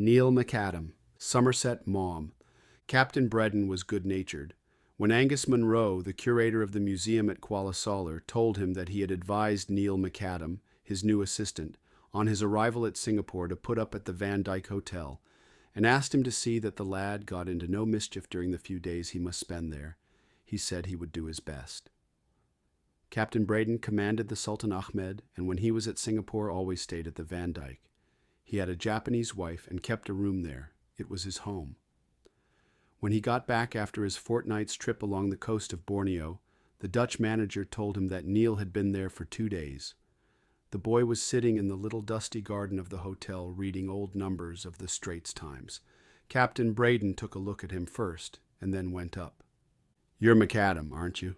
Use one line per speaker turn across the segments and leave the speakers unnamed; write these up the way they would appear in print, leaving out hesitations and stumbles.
Neil MacAdam, Somerset Maugham. Captain Breddon was good-natured. When Angus Munro, the curator of the museum at Kuala Solor, told him that he had advised Neil MacAdam, his new assistant, on his arrival at Singapore to put up at the Van Dyke Hotel, and asked him to see that the lad got into no mischief during the few days he must spend there, he said he would do his best. Captain Breddon commanded the Sultan Ahmed, and when he was at Singapore always stayed at the Van Dyke. He had a Japanese wife and kept a room there. It was his home. When he got back after his fortnight's trip along the coast of Borneo, the Dutch manager told him that Neil had been there for 2 days. The boy was sitting in the little dusty garden of the hotel reading old numbers of the Straits Times. Captain Breddon took a look at him first and then went up. "You're MacAdam, aren't you?"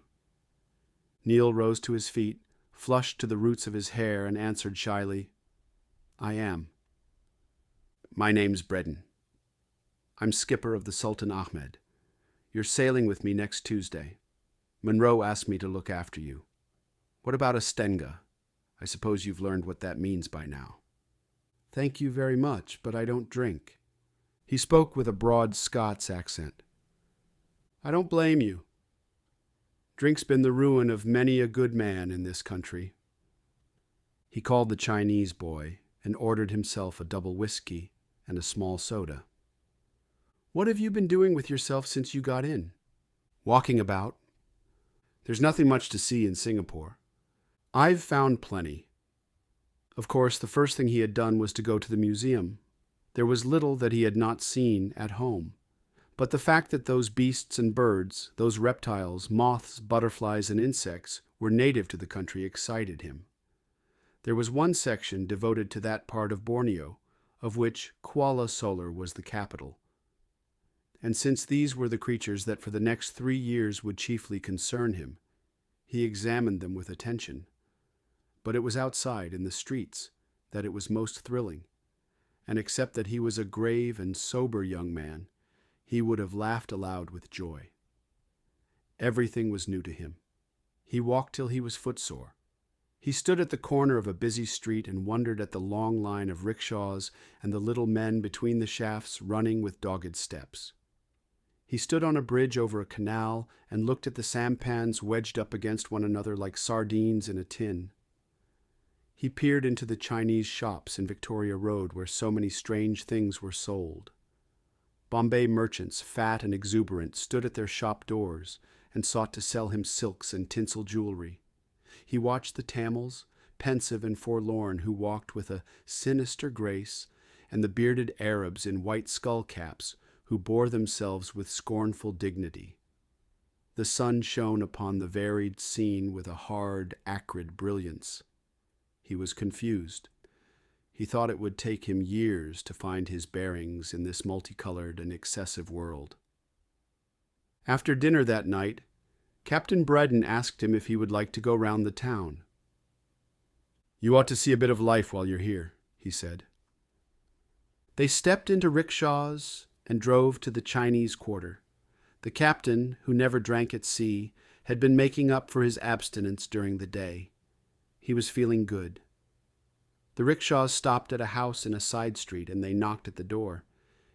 Neil rose to his feet, flushed to the roots of his hair, and answered shyly, "I am." "My name's Breddon. I'm skipper of the Sultan Ahmed. You're sailing with me next Tuesday. Munro asked me to look after you. What about a stenga? I suppose you've learned what that means by now." "Thank you very much, but I don't drink." He spoke with a broad Scots accent. "I don't blame you. Drink's been the ruin of many a good man in this country." He called the Chinese boy and ordered himself a double whiskey and a small soda. "What have you been doing with yourself since you got in?" "Walking about. There's nothing much to see in Singapore. I've found plenty." Of course, the first thing he had done was to go to the museum. There was little that he had not seen at home. But the fact that those beasts and birds, those reptiles, moths, butterflies, and insects were native to the country excited him. There was one section devoted to that part of Borneo, of which Kuala Solor was the capital. And since these were the creatures that for the next 3 years would chiefly concern him, he examined them with attention. But it was outside, in the streets, that it was most thrilling, and except that he was a grave and sober young man, he would have laughed aloud with joy. Everything was new to him. He walked till he was footsore. He stood at the corner of a busy street and wondered at the long line of rickshaws and the little men between the shafts running with dogged steps. He stood on a bridge over a canal and looked at the sampans wedged up against one another like sardines in a tin. He peered into the Chinese shops in Victoria Road where so many strange things were sold. Bombay merchants, fat and exuberant, stood at their shop doors and sought to sell him silks and tinsel jewelry. He watched the Tamils, pensive and forlorn, who walked with a sinister grace, and the bearded Arabs in white skull caps, who bore themselves with scornful dignity. The sun shone upon the varied scene with a hard, acrid brilliance. He was confused. He thought it would take him years to find his bearings in this multicolored and excessive world. After dinner that night, Captain Breddon asked him if he would like to go round the town. "You ought to see a bit of life while you're here," he said. They stepped into rickshaws and drove to the Chinese quarter. The captain, who never drank at sea, had been making up for his abstinence during the day. He was feeling good. The rickshaws stopped at a house in a side street, and they knocked at the door.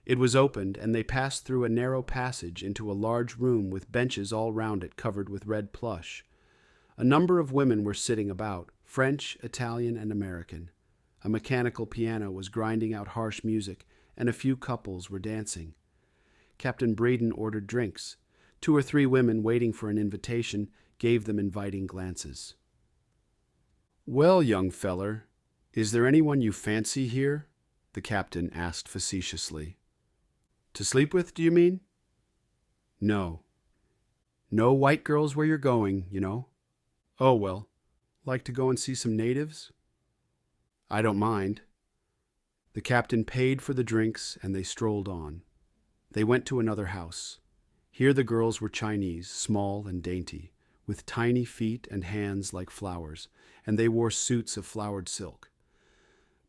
It was opened, and they passed through a narrow passage into a large room with benches all round it covered with red plush. A number of women were sitting about, French, Italian, and American. A mechanical piano was grinding out harsh music, and a few couples were dancing. Captain Breddon ordered drinks. 2 or 3 women waiting for an invitation gave them inviting glances. "Well, young feller, is there anyone you fancy here?" the captain asked facetiously. "To sleep with, do you mean?" "No. No white girls where you're going, you know." "Oh, well, like to go and see some natives?" "I don't mind." The captain paid for the drinks, and they strolled on. They went to another house. Here the girls were Chinese, small and dainty, with tiny feet and hands like flowers, and they wore suits of flowered silk.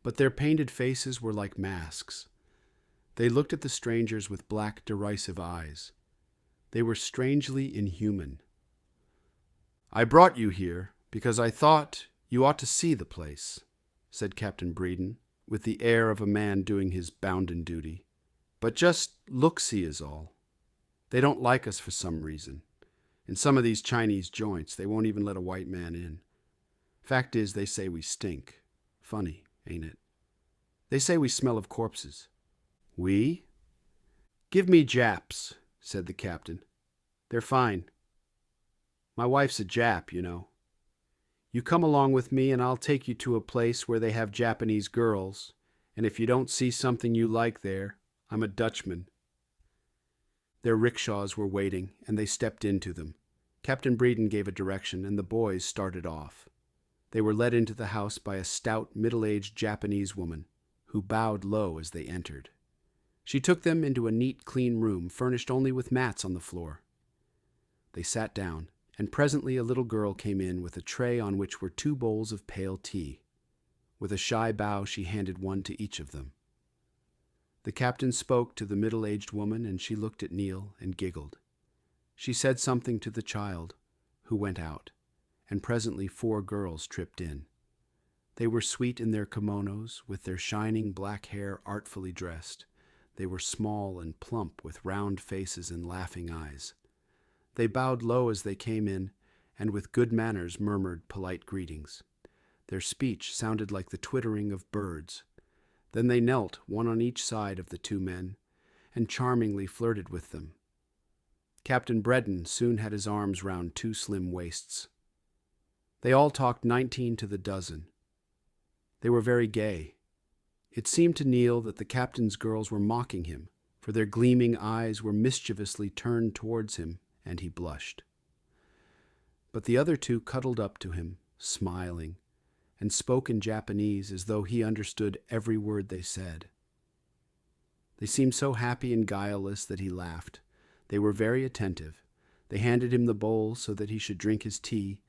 But their painted faces were like masks. They looked at the strangers with black, derisive eyes. They were strangely inhuman. "I brought you here because I thought you ought to see the place," said Captain Breddon, with the air of a man doing his bounden duty. "But just look-see is all. They don't like us for some reason. In some of these Chinese joints, they won't even let a white man in. Fact is, they say we stink. Funny, ain't it? They say we smell of corpses." "We?" "Give me Japs," said the captain. "They're fine. My wife's a Jap, you know. You come along with me and I'll take you to a place where they have Japanese girls, and if you don't see something you like there, I'm a Dutchman." Their rickshaws were waiting, and they stepped into them. Captain Breeden gave a direction, and the boys started off. They were led into the house by a stout, middle-aged Japanese woman, who bowed low as they entered. She took them into a neat, clean room, furnished only with mats on the floor. They sat down, and presently a little girl came in with a tray on which were 2 bowls of pale tea. With a shy bow, she handed one to each of them. The captain spoke to the middle-aged woman, and she looked at Neil and giggled. She said something to the child, who went out, and presently 4 girls tripped in. They were sweet in their kimonos, with their shining black hair artfully dressed. They were small and plump, with round faces and laughing eyes. They bowed low as they came in, and with good manners murmured polite greetings. Their speech sounded like the twittering of birds. Then they knelt, one on each side of the 2 men, and charmingly flirted with them. Captain Breeden soon had his arms round 2 slim waists. They all talked 19 to the dozen. They were very gay. It seemed to Neil that the captain's girls were mocking him, for their gleaming eyes were mischievously turned towards him, and he blushed. But the other 2 cuddled up to him, smiling, and spoke in Japanese as though he understood every word they said. They seemed so happy and guileless that he laughed. They were very attentive. They handed him the bowl so that he should drink his tea,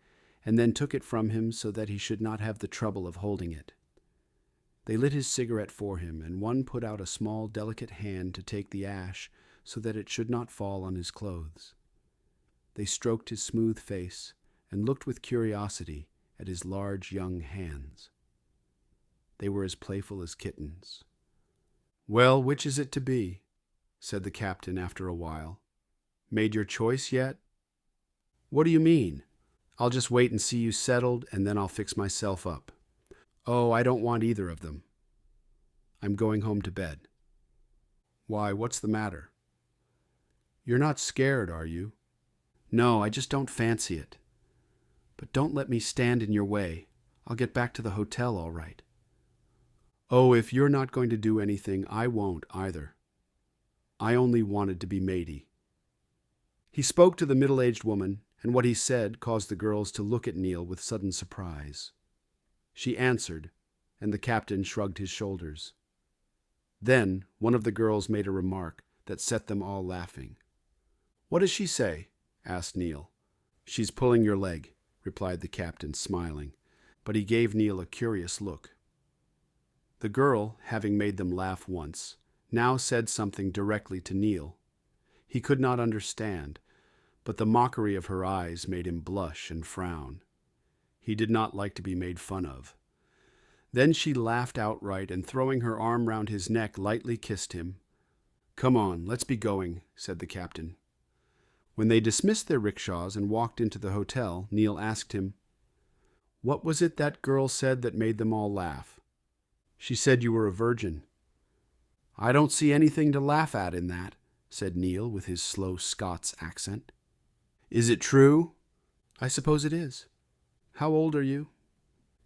and then took it from him so that he should not have the trouble of holding it. They lit his cigarette for him, and one put out a small, delicate hand to take the ash so that it should not fall on his clothes. They stroked his smooth face and looked with curiosity at his large young hands. They were as playful as kittens. "Well, which is it to be?" said the captain after a while. "Made your choice yet?" "What do you mean?" "I'll just wait and see you settled, and then I'll fix myself up." "Oh, I don't want either of them. I'm going home to bed." "Why, what's the matter?" "You're not scared, are you?" "No, I just don't fancy it. But don't let me stand in your way. I'll get back to the hotel all right." "Oh, if you're not going to do anything, I won't either. I only wanted to be matey." He spoke to the middle-aged woman, and what he said caused the girls to look at Neil with sudden surprise. She answered, and the captain shrugged his shoulders. Then one of the girls made a remark that set them all laughing. "What does she say?" asked Neil. "She's pulling your leg," replied the captain, smiling, but he gave Neil a curious look. The girl, having made them laugh once, now said something directly to Neil. He could not understand, but the mockery of her eyes made him blush and frown. He did not like to be made fun of. Then she laughed outright, and throwing her arm round his neck, lightly kissed him. "Come on, let's be going," said the captain. When they dismissed their rickshaws and walked into the hotel, Neil asked him, "What was it that girl said that made them all laugh?" "She said you were a virgin." "I don't see anything to laugh at in that," said Neil with his slow Scots accent. "Is it true?" "I suppose it is." "How old are you?"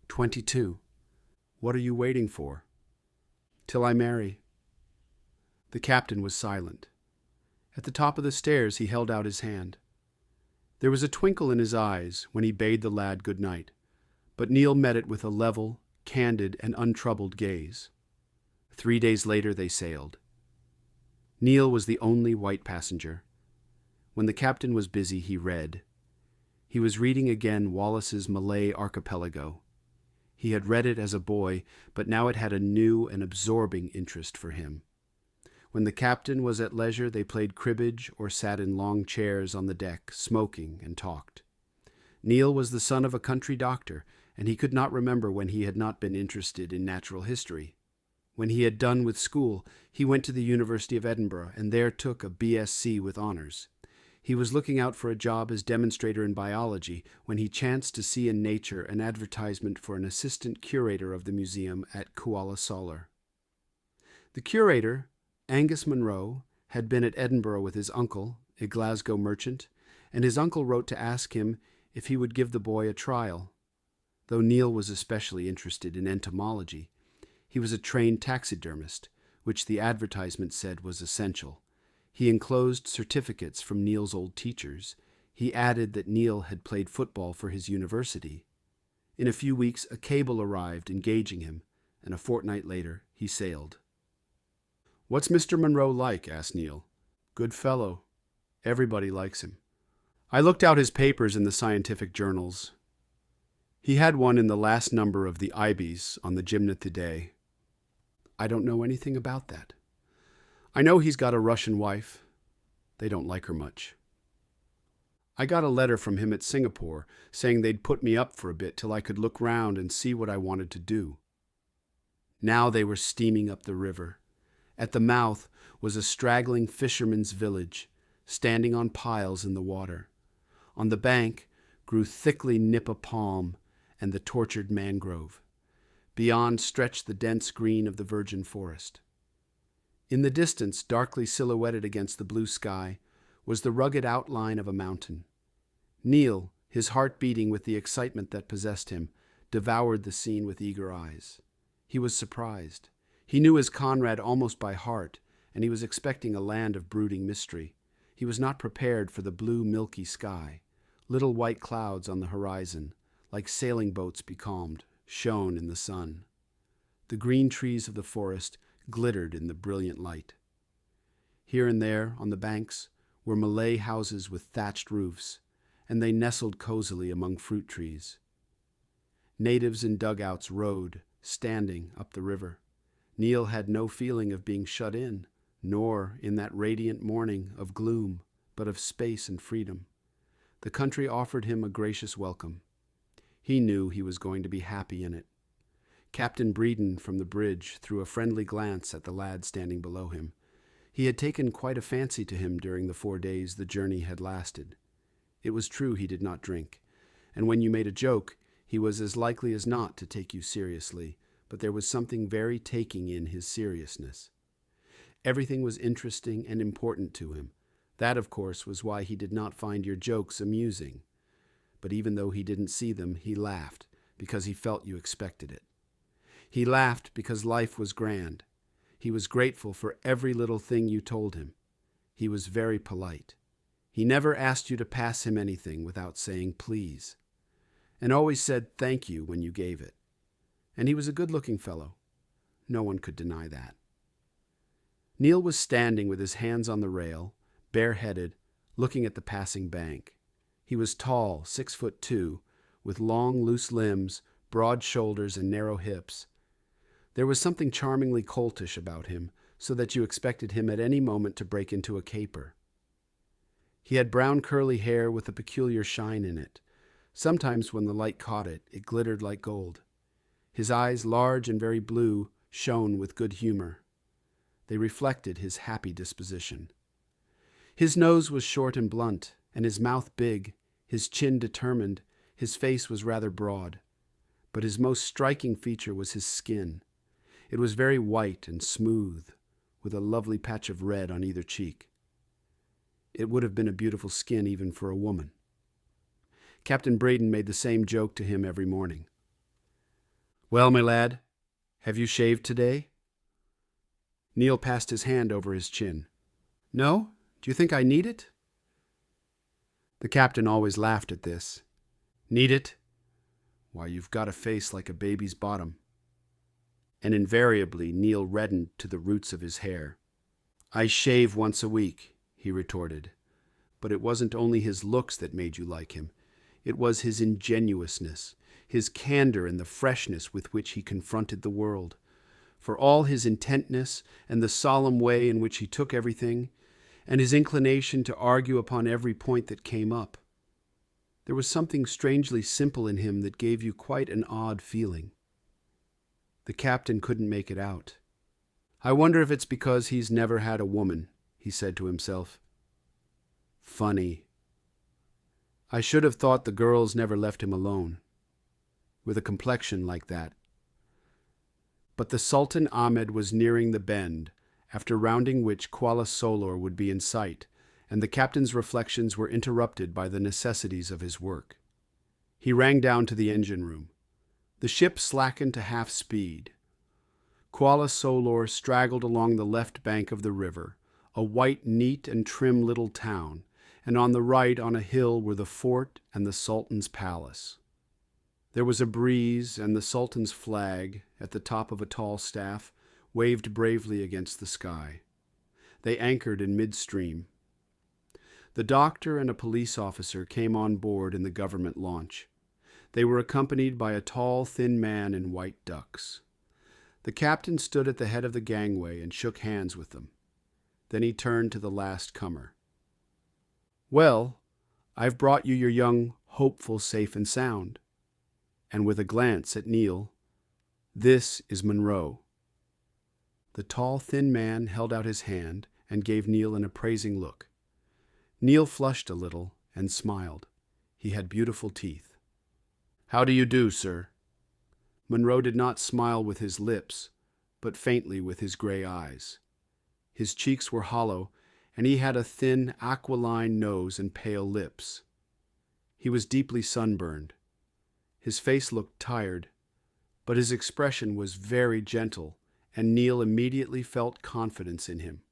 22. "What are you waiting for?" "Till I marry." The captain was silent. At the top of the stairs he held out his hand. There was a twinkle in his eyes when he bade the lad good night, but Neil met it with a level, candid, and untroubled gaze. 3 days later they sailed. Neil was the only white passenger. When the captain was busy, he read. He was reading again Wallace's Malay Archipelago. He had read it as a boy, but now it had a new and absorbing interest for him. When the captain was at leisure, they played cribbage or sat in long chairs on the deck, smoking, and talked. Neil was the son of a country doctor, and he could not remember when he had not been interested in natural history. When he had done with school, he went to the University of Edinburgh and there took a BSc with honours. He was looking out for a job as demonstrator in biology when he chanced to see in Nature an advertisement for an assistant curator of the museum at Kuala Solor. The curator, Angus Munro, had been at Edinburgh with his uncle, a Glasgow merchant, and his uncle wrote to ask him if he would give the boy a trial. Though Neil was especially interested in entomology, he was a trained taxidermist, which the advertisement said was essential. He enclosed certificates from Neil's old teachers. He added that Neil had played football for his university. In a few weeks, a cable arrived engaging him, and a fortnight later, he sailed. "What's Mr. Munro like?" asked Neil. "Good fellow. Everybody likes him. I looked out his papers in the scientific journals. He had one in the last number of the Ibis on the Gymnothidae. I don't know anything about that. I know he's got a Russian wife. They don't like her much. I got a letter from him at Singapore saying they'd put me up for a bit till I could look round and see what I wanted to do." Now they were steaming up the river. At the mouth was a straggling fisherman's village, standing on piles in the water. On the bank grew thickly nipa palm and the tortured mangrove. Beyond stretched the dense green of the virgin forest. In the distance, darkly silhouetted against the blue sky, was the rugged outline of a mountain. Neil, his heart beating with the excitement that possessed him, devoured the scene with eager eyes. He was surprised. He knew his Conrad almost by heart, and he was expecting a land of brooding mystery. He was not prepared for the blue, milky sky. Little white clouds on the horizon, like sailing boats becalmed, shone in the sun. The green trees of the forest glittered in the brilliant light. Here and there, on the banks, were Malay houses with thatched roofs, and they nestled cozily among fruit trees. Natives in dugouts rowed, standing, up the river. Neil had no feeling of being shut in, nor, in that radiant morning, of gloom, but of space and freedom. The country offered him a gracious welcome. He knew he was going to be happy in it. Captain Breeden from the bridge threw a friendly glance at the lad standing below him. He had taken quite a fancy to him during the 4 days the journey had lasted. It was true he did not drink, and when you made a joke, he was as likely as not to take you seriously, but there was something very taking in his seriousness. Everything was interesting and important to him. That, of course, was why he did not find your jokes amusing. But even though he didn't see them, he laughed, because he felt you expected it. He laughed because life was grand. He was grateful for every little thing you told him. He was very polite. He never asked you to pass him anything without saying please, and always said thank you when you gave it. And he was a good-looking fellow. No one could deny that. Neil was standing with his hands on the rail, bareheaded, looking at the passing bank. He was tall, 6'2", with long, loose limbs, broad shoulders, and narrow hips. There was something charmingly coltish about him, so that you expected him at any moment to break into a caper. He had brown curly hair with a peculiar shine in it. Sometimes when the light caught it, it glittered like gold. His eyes, large and very blue, shone with good humor. They reflected his happy disposition. His nose was short and blunt, and his mouth big, his chin determined, his face was rather broad. But his most striking feature was his skin. It was very white and smooth, with a lovely patch of red on either cheek. It would have been a beautiful skin even for a woman. Captain Breeden made the same joke to him every morning. "Well, my lad, have you shaved today?" Neil passed his hand over his chin. "No? Do you think I need it?" The captain always laughed at this. "Need it? Why, you've got a face like a baby's bottom." And invariably Neil reddened to the roots of his hair. "I shave once a week," he retorted. But it wasn't only his looks that made you like him. It was his ingenuousness, his candour, and the freshness with which he confronted the world. For all his intentness and the solemn way in which he took everything, and his inclination to argue upon every point that came up, there was something strangely simple in him that gave you quite an odd feeling. The captain couldn't make it out. I wonder if it's because he's never had a woman, he said to himself. Funny. I should have thought the girls never left him alone, with a complexion like that. But the Sultan Ahmed was nearing the bend, after rounding which Kuala Solor would be in sight, and the captain's reflections were interrupted by the necessities of his work. He rang down to the engine room. The ship slackened to half speed. Kuala Solor straggled along the left bank of the river, a white, neat, and trim little town, and on the right on a hill were the fort and the Sultan's palace. There was a breeze, and the Sultan's flag, at the top of a tall staff, waved bravely against the sky. They anchored in midstream. The doctor and a police officer came on board in the government launch. They were accompanied by a tall, thin man in white ducks. The captain stood at the head of the gangway and shook hands with them. Then he turned to the last comer. "Well, I've brought you your young hopeful safe and sound." And with a glance at Neil, "This is Munro." The tall, thin man held out his hand and gave Neil an appraising look. Neil flushed a little and smiled. He had beautiful teeth. "How do you do, sir?" Munro did not smile with his lips, but faintly with his gray eyes. His cheeks were hollow, and he had a thin, aquiline nose and pale lips. He was deeply sunburned. His face looked tired, but his expression was very gentle, and Neil immediately felt confidence in him.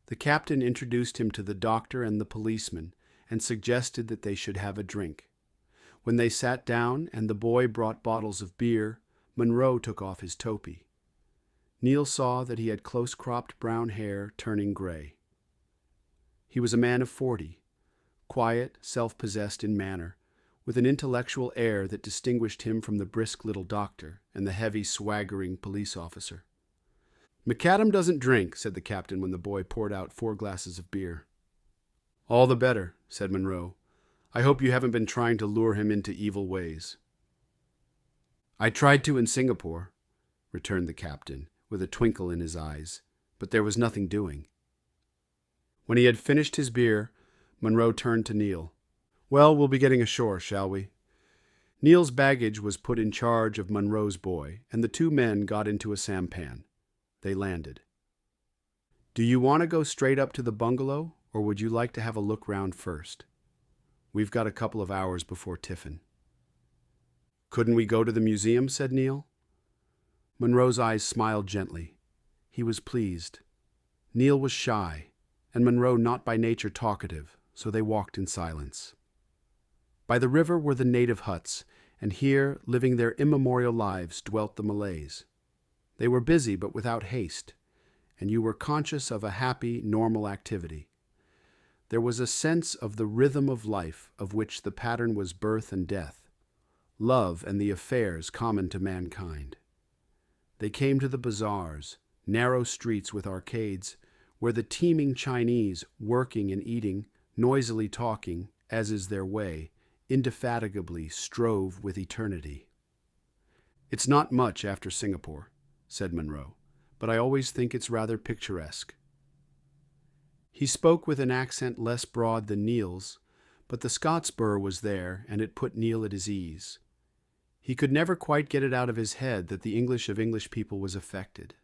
The captain introduced him to the doctor and the policeman, and suggested that they should have a drink. When they sat down and the boy brought bottles of beer, Munro took off his topi. Neil saw that he had close-cropped brown hair turning gray. He was a man of 40, quiet, self-possessed in manner, with an intellectual air that distinguished him from the brisk little doctor and the heavy, swaggering police officer. "MacAdam doesn't drink," said the captain when the boy poured out 4 glasses of beer. "All the better," said Munro. "I hope you haven't been trying to lure him into evil ways." "I tried to in Singapore," returned the captain, with a twinkle in his eyes, "but there was nothing doing." When he had finished his beer, Munro turned to Neil. "Well, we'll be getting ashore, shall we?" Neil's baggage was put in charge of Munro's boy, and the 2 men got into a sampan. They landed. "Do you want to go straight up to the bungalow, or would you like to have a look round first? We've got a couple of hours before tiffin." "Couldn't we go to the museum?" said Neil. Munro's eyes smiled gently. He was pleased. Neil was shy, and Munro not by nature talkative, so they walked in silence. By the river were the native huts, and here, living their immemorial lives, dwelt the Malays. They were busy but without haste, and you were conscious of a happy, normal activity. There was a sense of the rhythm of life, of which the pattern was birth and death, love and the affairs common to mankind. They came to the bazaars, narrow streets with arcades, where the teeming Chinese, working and eating, noisily talking, as is their way, indefatigably strove with eternity. "It's not much after Singapore," said Munro, "but I always think it's rather picturesque." He spoke with an accent less broad than Neil's, but the Scots burr was there, and it put Neil at his ease. He could never quite get it out of his head that the English of English people was affected.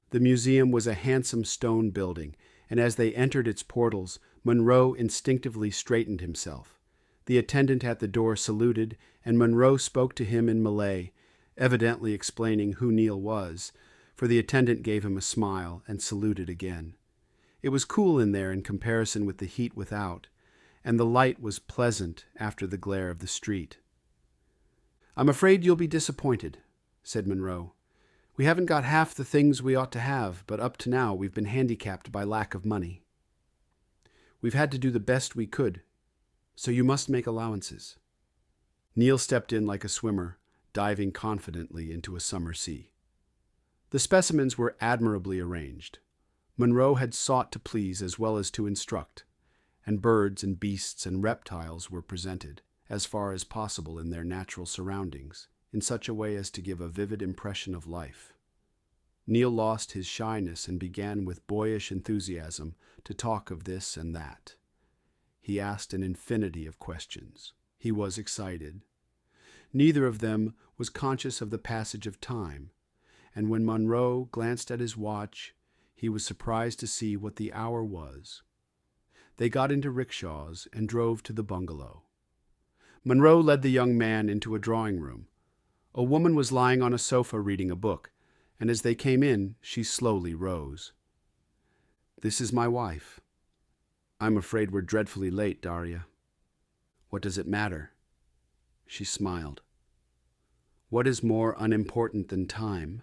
The museum was a handsome stone building, and as they entered its portals, Munro instinctively straightened himself. The attendant at the door saluted, and Munro spoke to him in Malay, evidently explaining who Neil was, for the attendant gave him a smile and saluted again. It was cool in there in comparison with the heat without, and the light was pleasant after the glare of the street. "I'm afraid you'll be disappointed," said Munro. "We haven't got half the things we ought to have, but up to now we've been handicapped by lack of money. We've had to do the best we could, so you must make allowances." Neil stepped in like a swimmer, diving confidently into a summer sea. The specimens were admirably arranged. Munro had sought to please as well as to instruct, and birds and beasts and reptiles were presented, as far as possible in their natural surroundings, in such a way as to give a vivid impression of life. Neil lost his shyness and began with boyish enthusiasm to talk of this and that. He asked an infinity of questions. He was excited. Neither of them was conscious of the passage of time, and when Munro glanced at his watch, he was surprised to see what the hour was. They got into rickshaws and drove to the bungalow. Munro led the young man into a drawing room. A woman was lying on a sofa reading a book, and as they came in, she slowly rose. "This is my wife. I'm afraid we're dreadfully late, Darya." "What does it matter?" She smiled. "What is more unimportant than time?"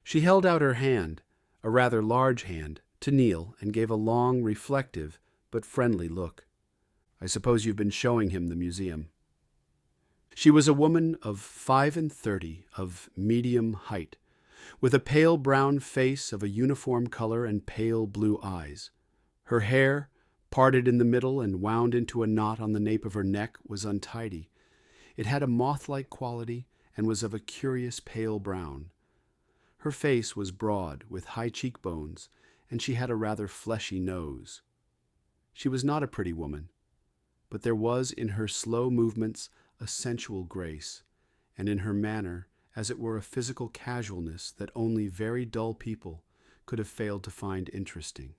She held out her hand, a rather large hand, to Neil and gave a long, reflective, but friendly look. "I suppose you've been showing him the museum." She was a woman of 35, of medium height, with a pale brown face of a uniform color and pale blue eyes. Her hair, parted in the middle and wound into a knot on the nape of her neck, was untidy. It had a moth-like quality and was of a curious pale brown. Her face was broad, with high cheekbones, and she had a rather fleshy nose. She was not a pretty woman, but there was in her slow movements a sensual grace, and in her manner, as it were, a physical casualness that only very dull people could have failed to find interesting.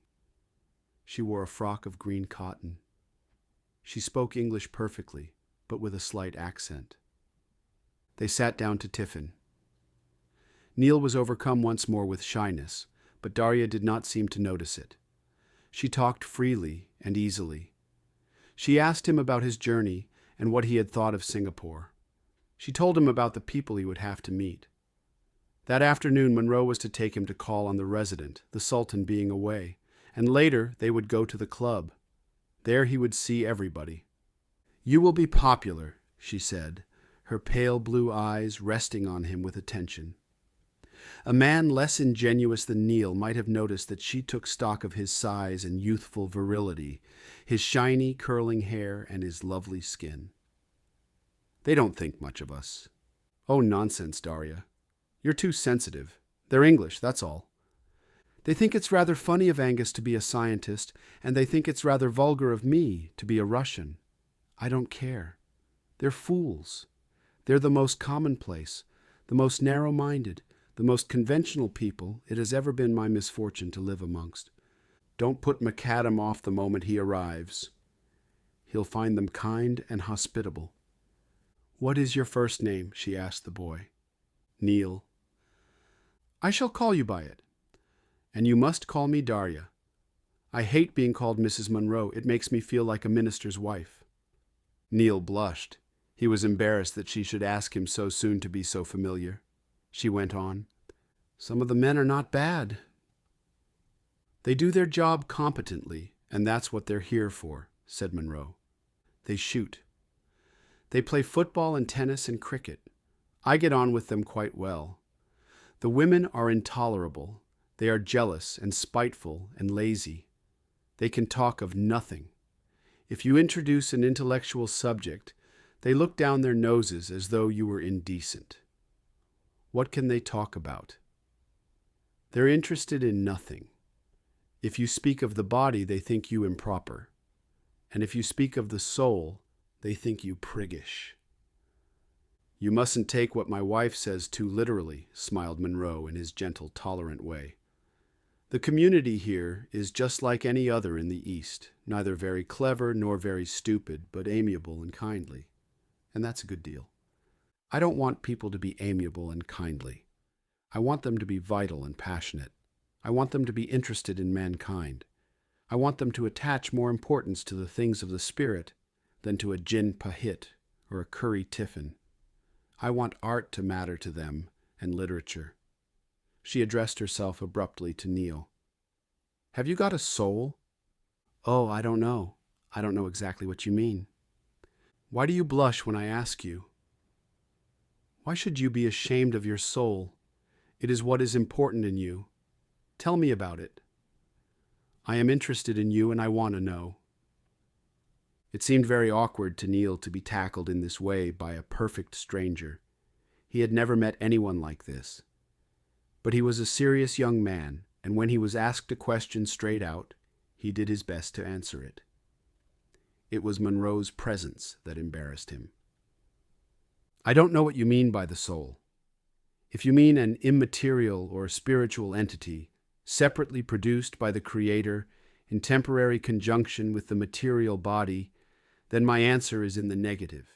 She wore a frock of green cotton. She spoke English perfectly, but with a slight accent. They sat down to tiffin. Neil was overcome once more with shyness, but Darya did not seem to notice it. She talked freely and easily. She asked him about his journey and what he had thought of Singapore. She told him about the people he would have to meet. That afternoon, Munro was to take him to call on the resident, the Sultan being away, and later they would go to the club. There he would see everybody. "You will be popular," she said, her pale blue eyes resting on him with attention. A man less ingenuous than Neil might have noticed that she took stock of his size and youthful virility, his shiny, curling hair, and his lovely skin. "They don't think much of us." "Oh, nonsense, Darya. You're too sensitive. They're English, that's all. They think it's rather funny of Angus to be a scientist, and they think it's rather vulgar of me to be a Russian. I don't care. They're fools. They're the most commonplace, the most narrow-minded, the most conventional people it has ever been my misfortune to live amongst. Don't put MacAdam off the moment he arrives. He'll find them kind and hospitable." "What is your first name?" she asked the boy. "Neil." "I shall call you by it. And you must call me Darya. I hate being called Mrs. Munro. It makes me feel like a minister's wife." Neil blushed. He was embarrassed that she should ask him so soon to be so familiar. She went on. "Some of the men are not bad. They do their job competently, and that's what they're here for," said Munro. "They shoot. They play football and tennis and cricket. I get on with them quite well. The women are intolerable. They are jealous and spiteful and lazy. They can talk of nothing. If you introduce an intellectual subject, they look down their noses as though you were indecent. What can they talk about? They're interested in nothing. If you speak of the body, they think you improper. And if you speak of the soul, they think you priggish." "You mustn't take what my wife says too literally," smiled Munro in his gentle, tolerant way. "The community here is just like any other in the East, neither very clever nor very stupid, but amiable and kindly. And that's a good deal. I don't want people to be amiable and kindly. I want them to be vital and passionate. I want them to be interested in mankind. I want them to attach more importance to the things of the spirit than to a gin pahit or a curry tiffin. I want art to matter to them, and literature." She addressed herself abruptly to Neil. "Have you got a soul?" "Oh, I don't know. I don't know exactly what you mean." "Why do you blush when I ask you?" "Why should you be ashamed of your soul? It is what is important in you. Tell me about it. I am interested in you and I want to know." It seemed very awkward to Neil to be tackled in this way by a perfect stranger. He had never met anyone like this. But he was a serious young man, and when he was asked a question straight out, he did his best to answer it. It was Munro's presence that embarrassed him. "I don't know what you mean by the soul. If you mean an immaterial or spiritual entity, separately produced by the Creator in temporary conjunction with the material body, then my answer is in the negative.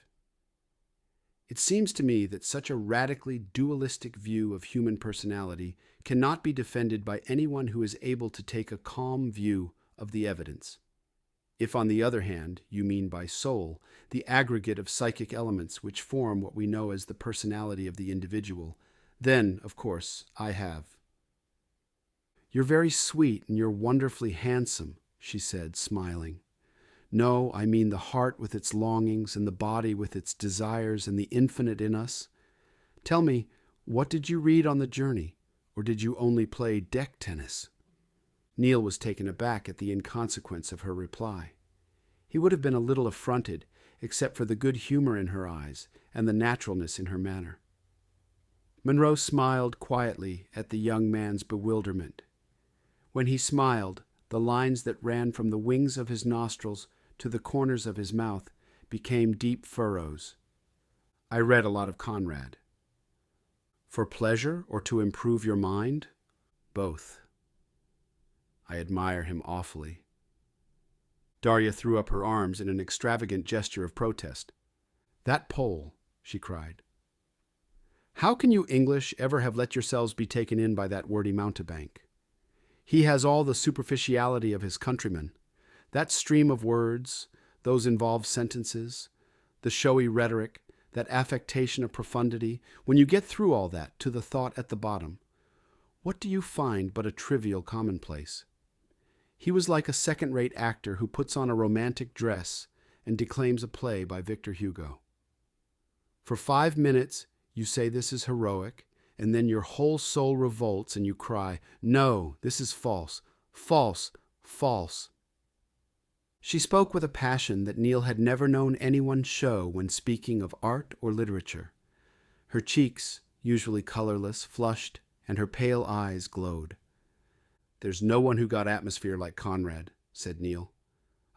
It seems to me that such a radically dualistic view of human personality cannot be defended by anyone who is able to take a calm view of the evidence. If, on the other hand, you mean by soul the aggregate of psychic elements which form what we know as the personality of the individual, then, of course, I have." "You're very sweet and you're wonderfully handsome," she said, smiling. "No, I mean the heart with its longings and the body with its desires and the infinite in us. Tell me, what did you read on the journey, or did you only play deck tennis?" Neil was taken aback at the inconsequence of her reply. He would have been a little affronted, except for the good humor in her eyes and the naturalness in her manner. Munro smiled quietly at the young man's bewilderment. When he smiled, the lines that ran from the wings of his nostrils to the corners of his mouth became deep furrows. "I read a lot of Conrad." "For pleasure or to improve your mind?" "Both." "I admire him awfully." Darya threw up her arms in an extravagant gesture of protest. "That Pole," she cried. "How can you English ever have let yourselves be taken in by that wordy mountebank? He has all the superficiality of his countrymen. That stream of words, those involved sentences, the showy rhetoric, that affectation of profundity, when you get through all that to the thought at the bottom, what do you find but a trivial commonplace? He was like a second-rate actor who puts on a romantic dress and declaims a play by Victor Hugo. For 5 minutes you say this is heroic, and then your whole soul revolts and you cry, 'No, this is false, false, false.'" She spoke with a passion that Neil had never known anyone show when speaking of art or literature. Her cheeks, usually colorless, flushed, and her pale eyes glowed. "There's no one who got atmosphere like Conrad," said Neil.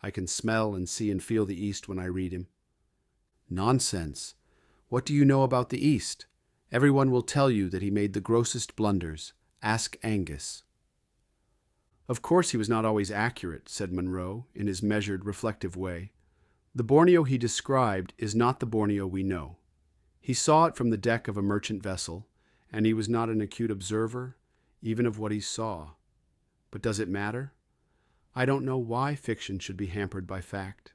"I can smell and see and feel the East when I read him." "Nonsense. What do you know about the East? Everyone will tell you that he made the grossest blunders. Ask Angus." "Of course he was not always accurate," said Munro, in his measured, reflective way. "The Borneo he described is not the Borneo we know. He saw it from the deck of a merchant vessel, and he was not an acute observer, even of what he saw. But does it matter? I don't know why fiction should be hampered by fact.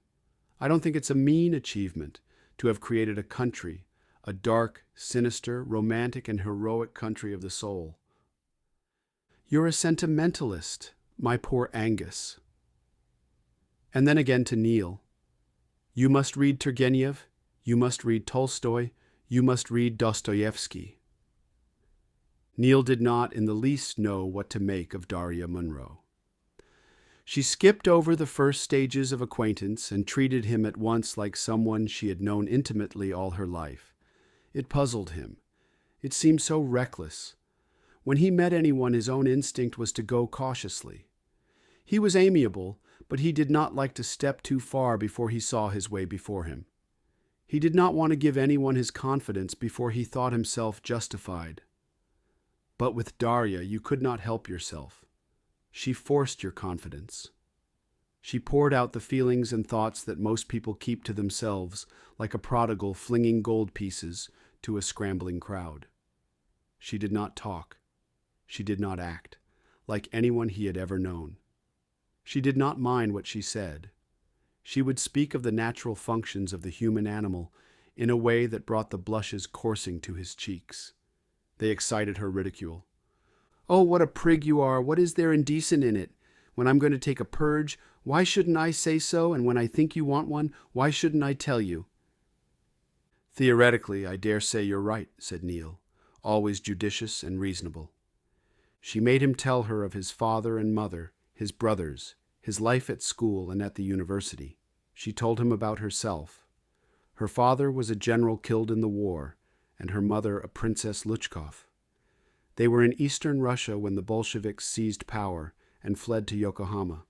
I don't think it's a mean achievement to have created a country, a dark, sinister, romantic, and heroic country of the soul." "You're a sentimentalist, my poor Angus." And then again to Neil. "You must read Turgenev, you must read Tolstoy, you must read Dostoevsky." Neil did not in the least know what to make of Darya Munro. She skipped over the first stages of acquaintance and treated him at once like someone she had known intimately all her life. It puzzled him. It seemed so reckless. When he met anyone, his own instinct was to go cautiously. He was amiable, but he did not like to step too far before he saw his way before him. He did not want to give anyone his confidence before he thought himself justified. But with Darya, you could not help yourself. She forced your confidence. She poured out the feelings and thoughts that most people keep to themselves, like a prodigal flinging gold pieces to a scrambling crowd. She did not talk. She did not act, like anyone he had ever known. She did not mind what she said. She would speak of the natural functions of the human animal in a way that brought the blushes coursing to his cheeks. They excited her ridicule. "Oh, what a prig you are! What is there indecent in it? When I'm going to take a purge, why shouldn't I say so? And when I think you want one, why shouldn't I tell you?" "Theoretically, I dare say you're right," said Neil, always judicious and reasonable. She made him tell her of his father and mother, his brothers, his life at school and at the university. She told him about herself. Her father was a general killed in the war, and her mother a Princess Luchkov. They were in eastern Russia when the Bolsheviks seized power and fled to Yokohama.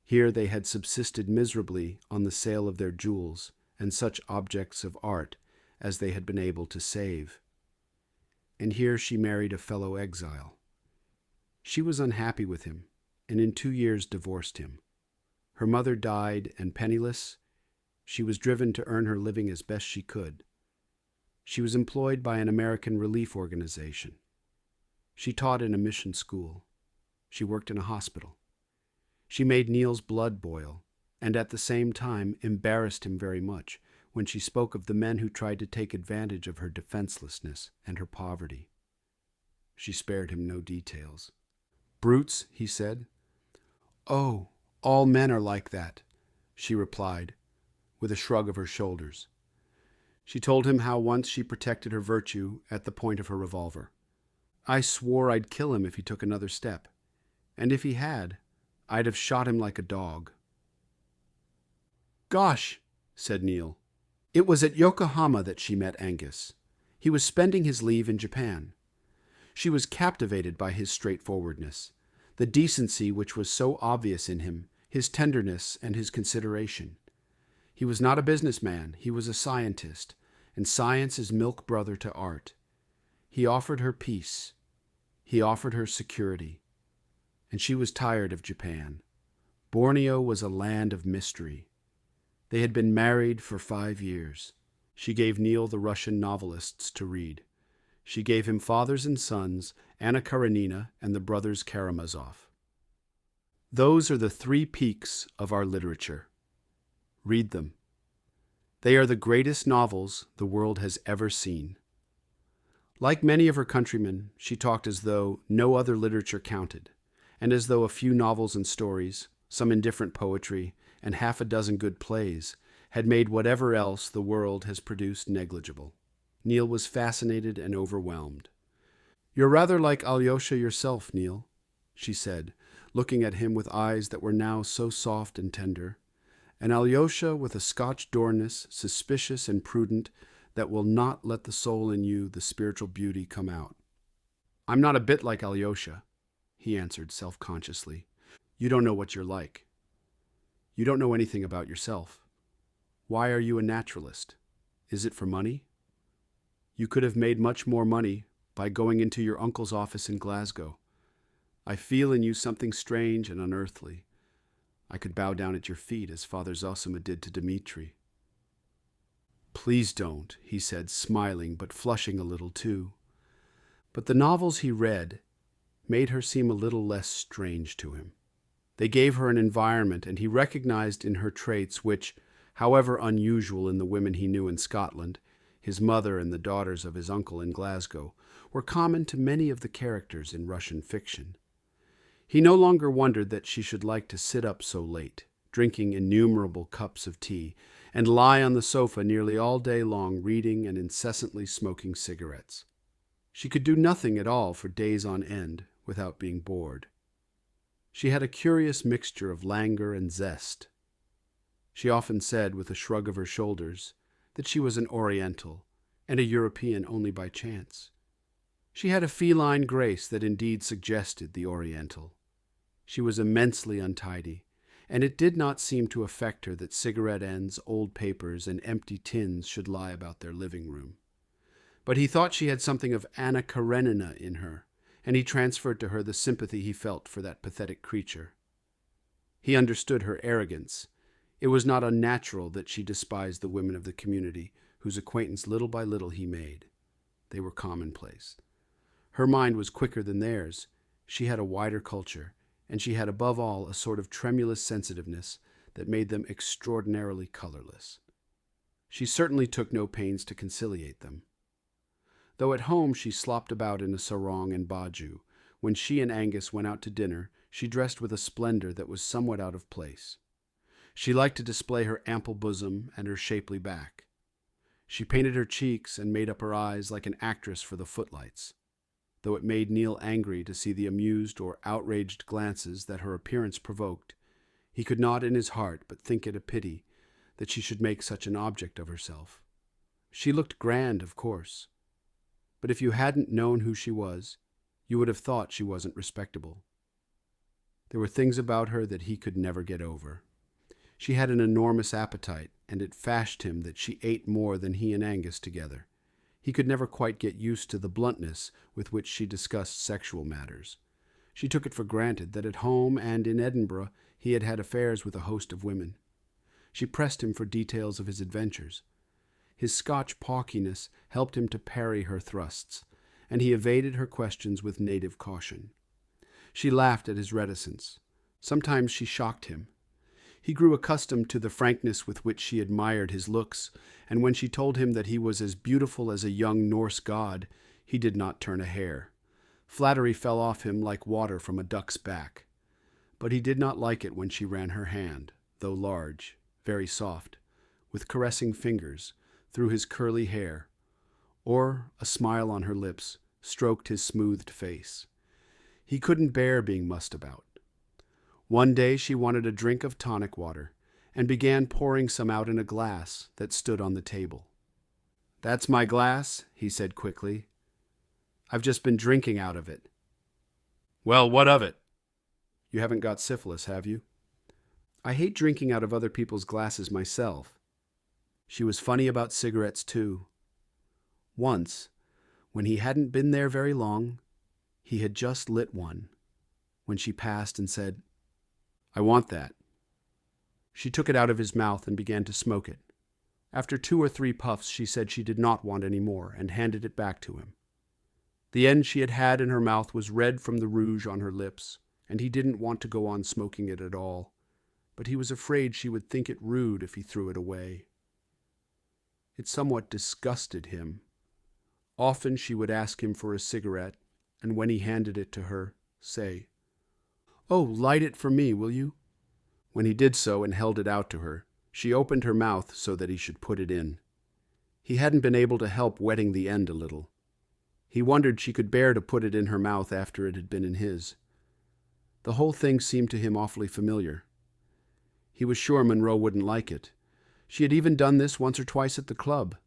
Here they had subsisted miserably on the sale of their jewels and such objects of art as they had been able to save. And here she married a fellow exile. She was unhappy with him, and in 2 years divorced him. Her mother died, and penniless, she was driven to earn her living as best she could. She was employed by an American relief organization. She taught in a mission school. She worked in a hospital. She made Neil's blood boil, and at the same time embarrassed him very much when she spoke of the men who tried to take advantage of her defenselessness and her poverty. She spared him no details. "Brutes," he said. "Oh, all men are like that," she replied, with a shrug of her shoulders. She told him how once she protected her virtue at the point of her revolver. "I swore I'd kill him if he took another step, and if he had, I'd have shot him like a dog." "Gosh," said Neil. It was at Yokohama that she met Angus. He was spending his leave in Japan. She was captivated by his straightforwardness, the decency which was so obvious in him, his tenderness and his consideration. He was not a businessman, he was a scientist, and science is milk brother to art. He offered her peace. He offered her security. And she was tired of Japan. Borneo was a land of mystery. They had been married for 5 years. She gave Neil the Russian novelists to read. She gave him Fathers and Sons, Anna Karenina, and the Brothers Karamazov. Those are the 3 peaks of our literature. Read them. They are the greatest novels the world has ever seen. Like many of her countrymen, she talked as though no other literature counted, and as though a few novels and stories, some indifferent poetry, and 6 good plays had made whatever else the world has produced negligible. Neil was fascinated and overwhelmed. "You're rather like Alyosha yourself, Neil," she said, looking at him with eyes that were now so soft and tender. "An Alyosha with a Scotch dourness, suspicious and prudent, that will not let the soul in you, the spiritual beauty, come out." "I'm not a bit like Alyosha," he answered self-consciously. "You don't know what you're like. You don't know anything about yourself. Why are you a naturalist? Is it for money? You could have made much more money by going into your uncle's office in Glasgow. I feel in you something strange and unearthly. I could bow down at your feet as Father Zosima did to Dmitri." "Please don't," he said, smiling but flushing a little too. But the novels he read made her seem a little less strange to him. They gave her an environment, and he recognized in her traits which, however unusual in the women he knew in Scotland, his mother and the daughters of his uncle in Glasgow, were common to many of the characters in Russian fiction. He no longer wondered that she should like to sit up so late, drinking innumerable cups of tea, and lie on the sofa nearly all day long reading and incessantly smoking cigarettes. She could do nothing at all for days on end without being bored. She had a curious mixture of languor and zest. She often said, with a shrug of her shoulders, that she was an Oriental, and a European only by chance. She had a feline grace that indeed suggested the Oriental. She was immensely untidy, and it did not seem to affect her that cigarette ends, old papers, and empty tins should lie about their living room. But he thought she had something of Anna Karenina in her, and he transferred to her the sympathy he felt for that pathetic creature. He understood her arrogance. It was not unnatural that she despised the women of the community, whose acquaintance little by little he made. They were commonplace. Her mind was quicker than theirs. She had a wider culture, and she had above all a sort of tremulous sensitiveness that made them extraordinarily colorless. She certainly took no pains to conciliate them. Though at home she slopped about in a sarong and baju, when she and Angus went out to dinner, she dressed with a splendor that was somewhat out of place. She liked to display her ample bosom and her shapely back. She painted her cheeks and made up her eyes like an actress for the footlights. Though it made Neil angry to see the amused or outraged glances that her appearance provoked, he could not in his heart but think it a pity that she should make such an object of herself. She looked grand, of course. but if you hadn't known who she was, you would have thought she wasn't respectable. There were things about her that he could never get over. She had an enormous appetite, and it fashed him that she ate more than he and Angus together. He could never quite get used to the bluntness with which she discussed sexual matters. She took it for granted that at home and in Edinburgh he had had affairs with a host of women. She pressed him for details of his adventures. His Scotch pawkiness helped him to parry her thrusts, and he evaded her questions with native caution. She laughed at his reticence. Sometimes she shocked him. He grew accustomed to the frankness with which she admired his looks, and when she told him that he was as beautiful as a young Norse god, he did not turn a hair. Flattery fell off him like water from a duck's back. But he did not like it when she ran her hand, though large, very soft, with caressing fingers, through his curly hair, or, a smile on her lips, stroked his smoothed face. He couldn't bear being mussed about. One day she wanted a drink of tonic water, and began pouring some out in a glass that stood on the table. "That's my glass," he said quickly. "I've just been drinking out of it." "Well, what of it?" "You haven't got syphilis, have you?" "I hate drinking out of other people's glasses myself." She was funny about cigarettes, too. Once, when he hadn't been there very long, he had just lit one, when she passed and said, "I want that." She took it out of his mouth and began to smoke it. After 2 or 3 puffs, she said she did not want any more, and handed it back to him. The end she had had in her mouth was red from the rouge on her lips, and he didn't want to go on smoking it at all, but he was afraid she would think it rude if he threw it away. It somewhat disgusted him. Often she would ask him for a cigarette, and when he handed it to her, say, "Oh, light it for me, will you?" When he did so and held it out to her, she opened her mouth so that he should put it in. He hadn't been able to help wetting the end a little. He wondered she could bear to put it in her mouth after it had been in his. The whole thing seemed to him awfully familiar. He was sure Munro wouldn't like it. She had even done this once or twice at the club.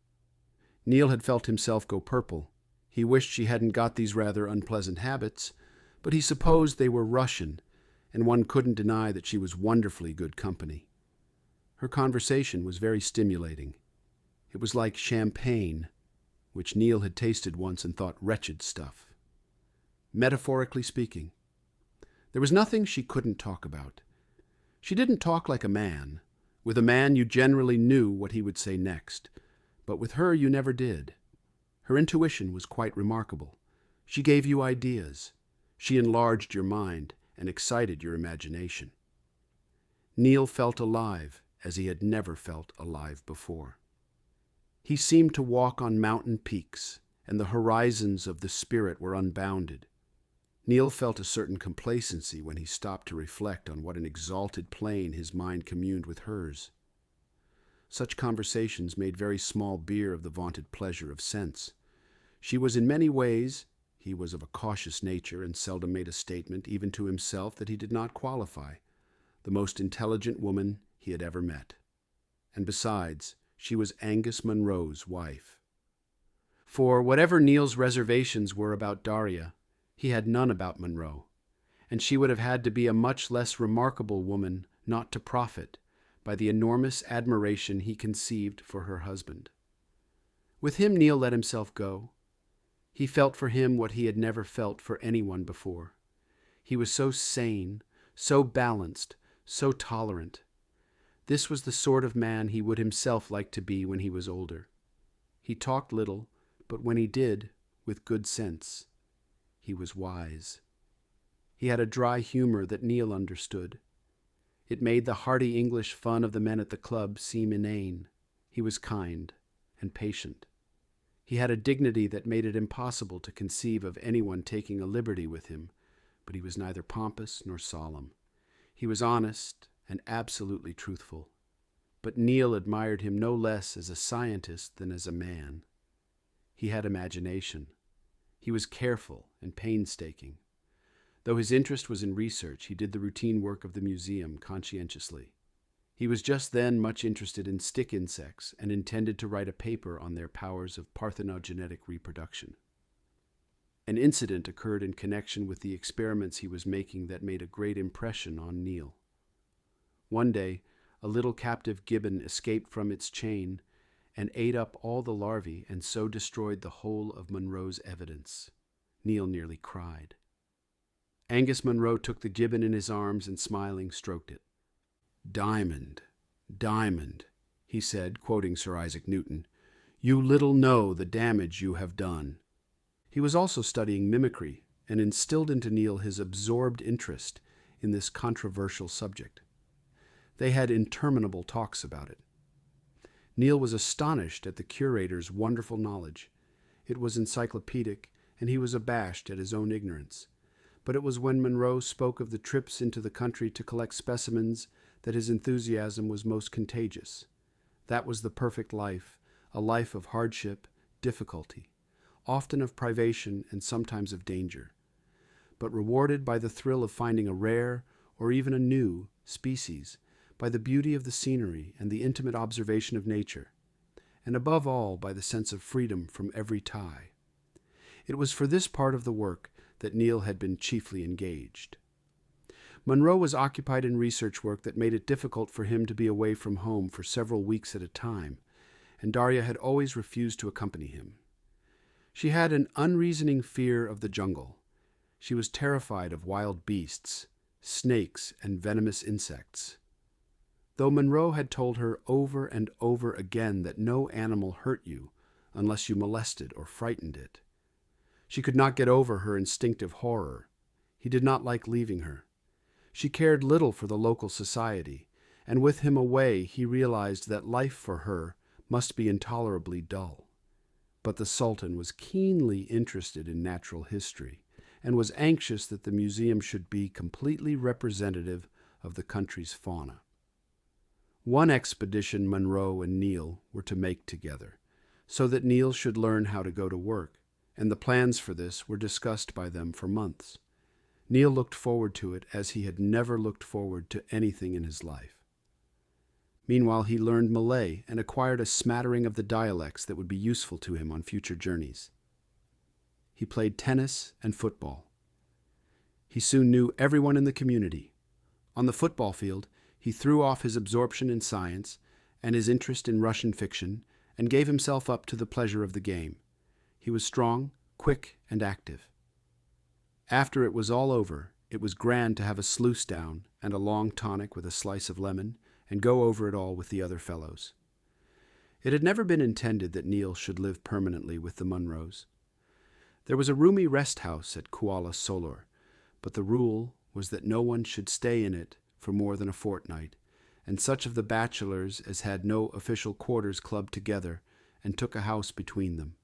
Neil had felt himself go purple. He wished she hadn't got these rather unpleasant habits, but he supposed they were Russian, and one couldn't deny that she was wonderfully good company. Her conversation was very stimulating. It was like champagne, which Neil had tasted once and thought wretched stuff. Metaphorically speaking, there was nothing she couldn't talk about. She didn't talk like a man. With a man you generally knew what he would say next, but with her you never did. Her intuition was quite remarkable. She gave you ideas. She enlarged your mind and excited your imagination. Neil felt alive as he had never felt alive before. He seemed to walk on mountain peaks, and the horizons of the spirit were unbounded. Neil felt a certain complacency when he stopped to reflect on what an exalted plane his mind communed with hers. Such conversations made very small beer of the vaunted pleasure of sense. She was in many ways, he was of a cautious nature and seldom made a statement even to himself that he did not qualify, the most intelligent woman he had ever met. And besides, she was Angus Munro's wife. For whatever Neil's reservations were about Darya, he had none about Munro, and she would have had to be a much less remarkable woman not to profit by the enormous admiration he conceived for her husband. With him Neil let himself go. He felt for him what he had never felt for anyone before. He was so sane, so balanced, so tolerant. This was the sort of man he would himself like to be when he was older. He talked little, but when he did, with good sense. He was wise. He had a dry humor that Neil understood. It made the hearty English fun of the men at the club seem inane. He was kind and patient. He had a dignity that made it impossible to conceive of anyone taking a liberty with him, but he was neither pompous nor solemn. He was honest and absolutely truthful. But Neil admired him no less as a scientist than as a man. He had imagination. He was careful and painstaking. Though his interest was in research, he did the routine work of the museum conscientiously. He was just then much interested in stick insects and intended to write a paper on their powers of parthenogenetic reproduction. An incident occurred in connection with the experiments he was making that made a great impression on Neil. One day, a little captive gibbon escaped from its chain and ate up all the larvae and so destroyed the whole of Munro's evidence. Neil nearly cried. Angus Munro took the gibbon in his arms and smiling stroked it. "Diamond, Diamond," he said, quoting Sir Isaac Newton, "you little know the damage you have done." He was also studying mimicry and instilled into Neil his absorbed interest in this controversial subject. They had interminable talks about it. Neil was astonished at the curator's wonderful knowledge. It was encyclopedic, and he was abashed at his own ignorance. But it was when Munro spoke of the trips into the country to collect specimens that his enthusiasm was most contagious. That was the perfect life, a life of hardship, difficulty, often of privation and sometimes of danger, but rewarded by the thrill of finding a rare, or even a new, species, by the beauty of the scenery and the intimate observation of nature, and above all by the sense of freedom from every tie. It was for this part of the work that Neil had been chiefly engaged. Munro was occupied in research work that made it difficult for him to be away from home for several weeks at a time, and Darya had always refused to accompany him. She had an unreasoning fear of the jungle. She was terrified of wild beasts, snakes, and venomous insects. Though Munro had told her over and over again that no animal hurt you unless you molested or frightened it, she could not get over her instinctive horror. He did not like leaving her. She cared little for the local society, and with him away he realized that life for her must be intolerably dull. But the Sultan was keenly interested in natural history, and was anxious that the museum should be completely representative of the country's fauna. One expedition Munro and Neil were to make together, so that Neil should learn how to go to work, and the plans for this were discussed by them for months. Neil looked forward to it as he had never looked forward to anything in his life. Meanwhile, he learned Malay and acquired a smattering of the dialects that would be useful to him on future journeys. He played tennis and football. He soon knew everyone in the community. On the football field, he threw off his absorption in science and his interest in Russian fiction and gave himself up to the pleasure of the game. He was strong, quick, and active. After it was all over, it was grand to have a sluice down and a long tonic with a slice of lemon and go over it all with the other fellows. It had never been intended that Neil should live permanently with the Munros. There was a roomy rest house at Kuala Solor, but the rule was that no one should stay in it for more than a fortnight, and such of the bachelors as had no official quarters clubbed together and took a house between them.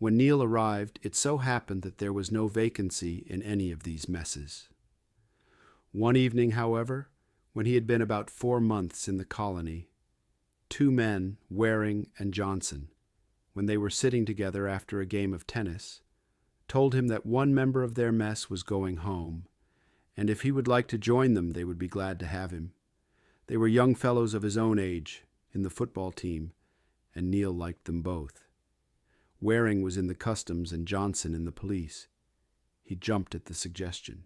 When Neil arrived, it so happened that there was no vacancy in any of these messes. One evening, however, when he had been about 4 months in the colony, 2 men, Waring and Johnson, when they were sitting together after a game of tennis, told him that one member of their mess was going home, and if he would like to join them, they would be glad to have him. They were young fellows of his own age, in the football team, and Neil liked them both. Waring was in the customs and Johnson in the police. He jumped at the suggestion.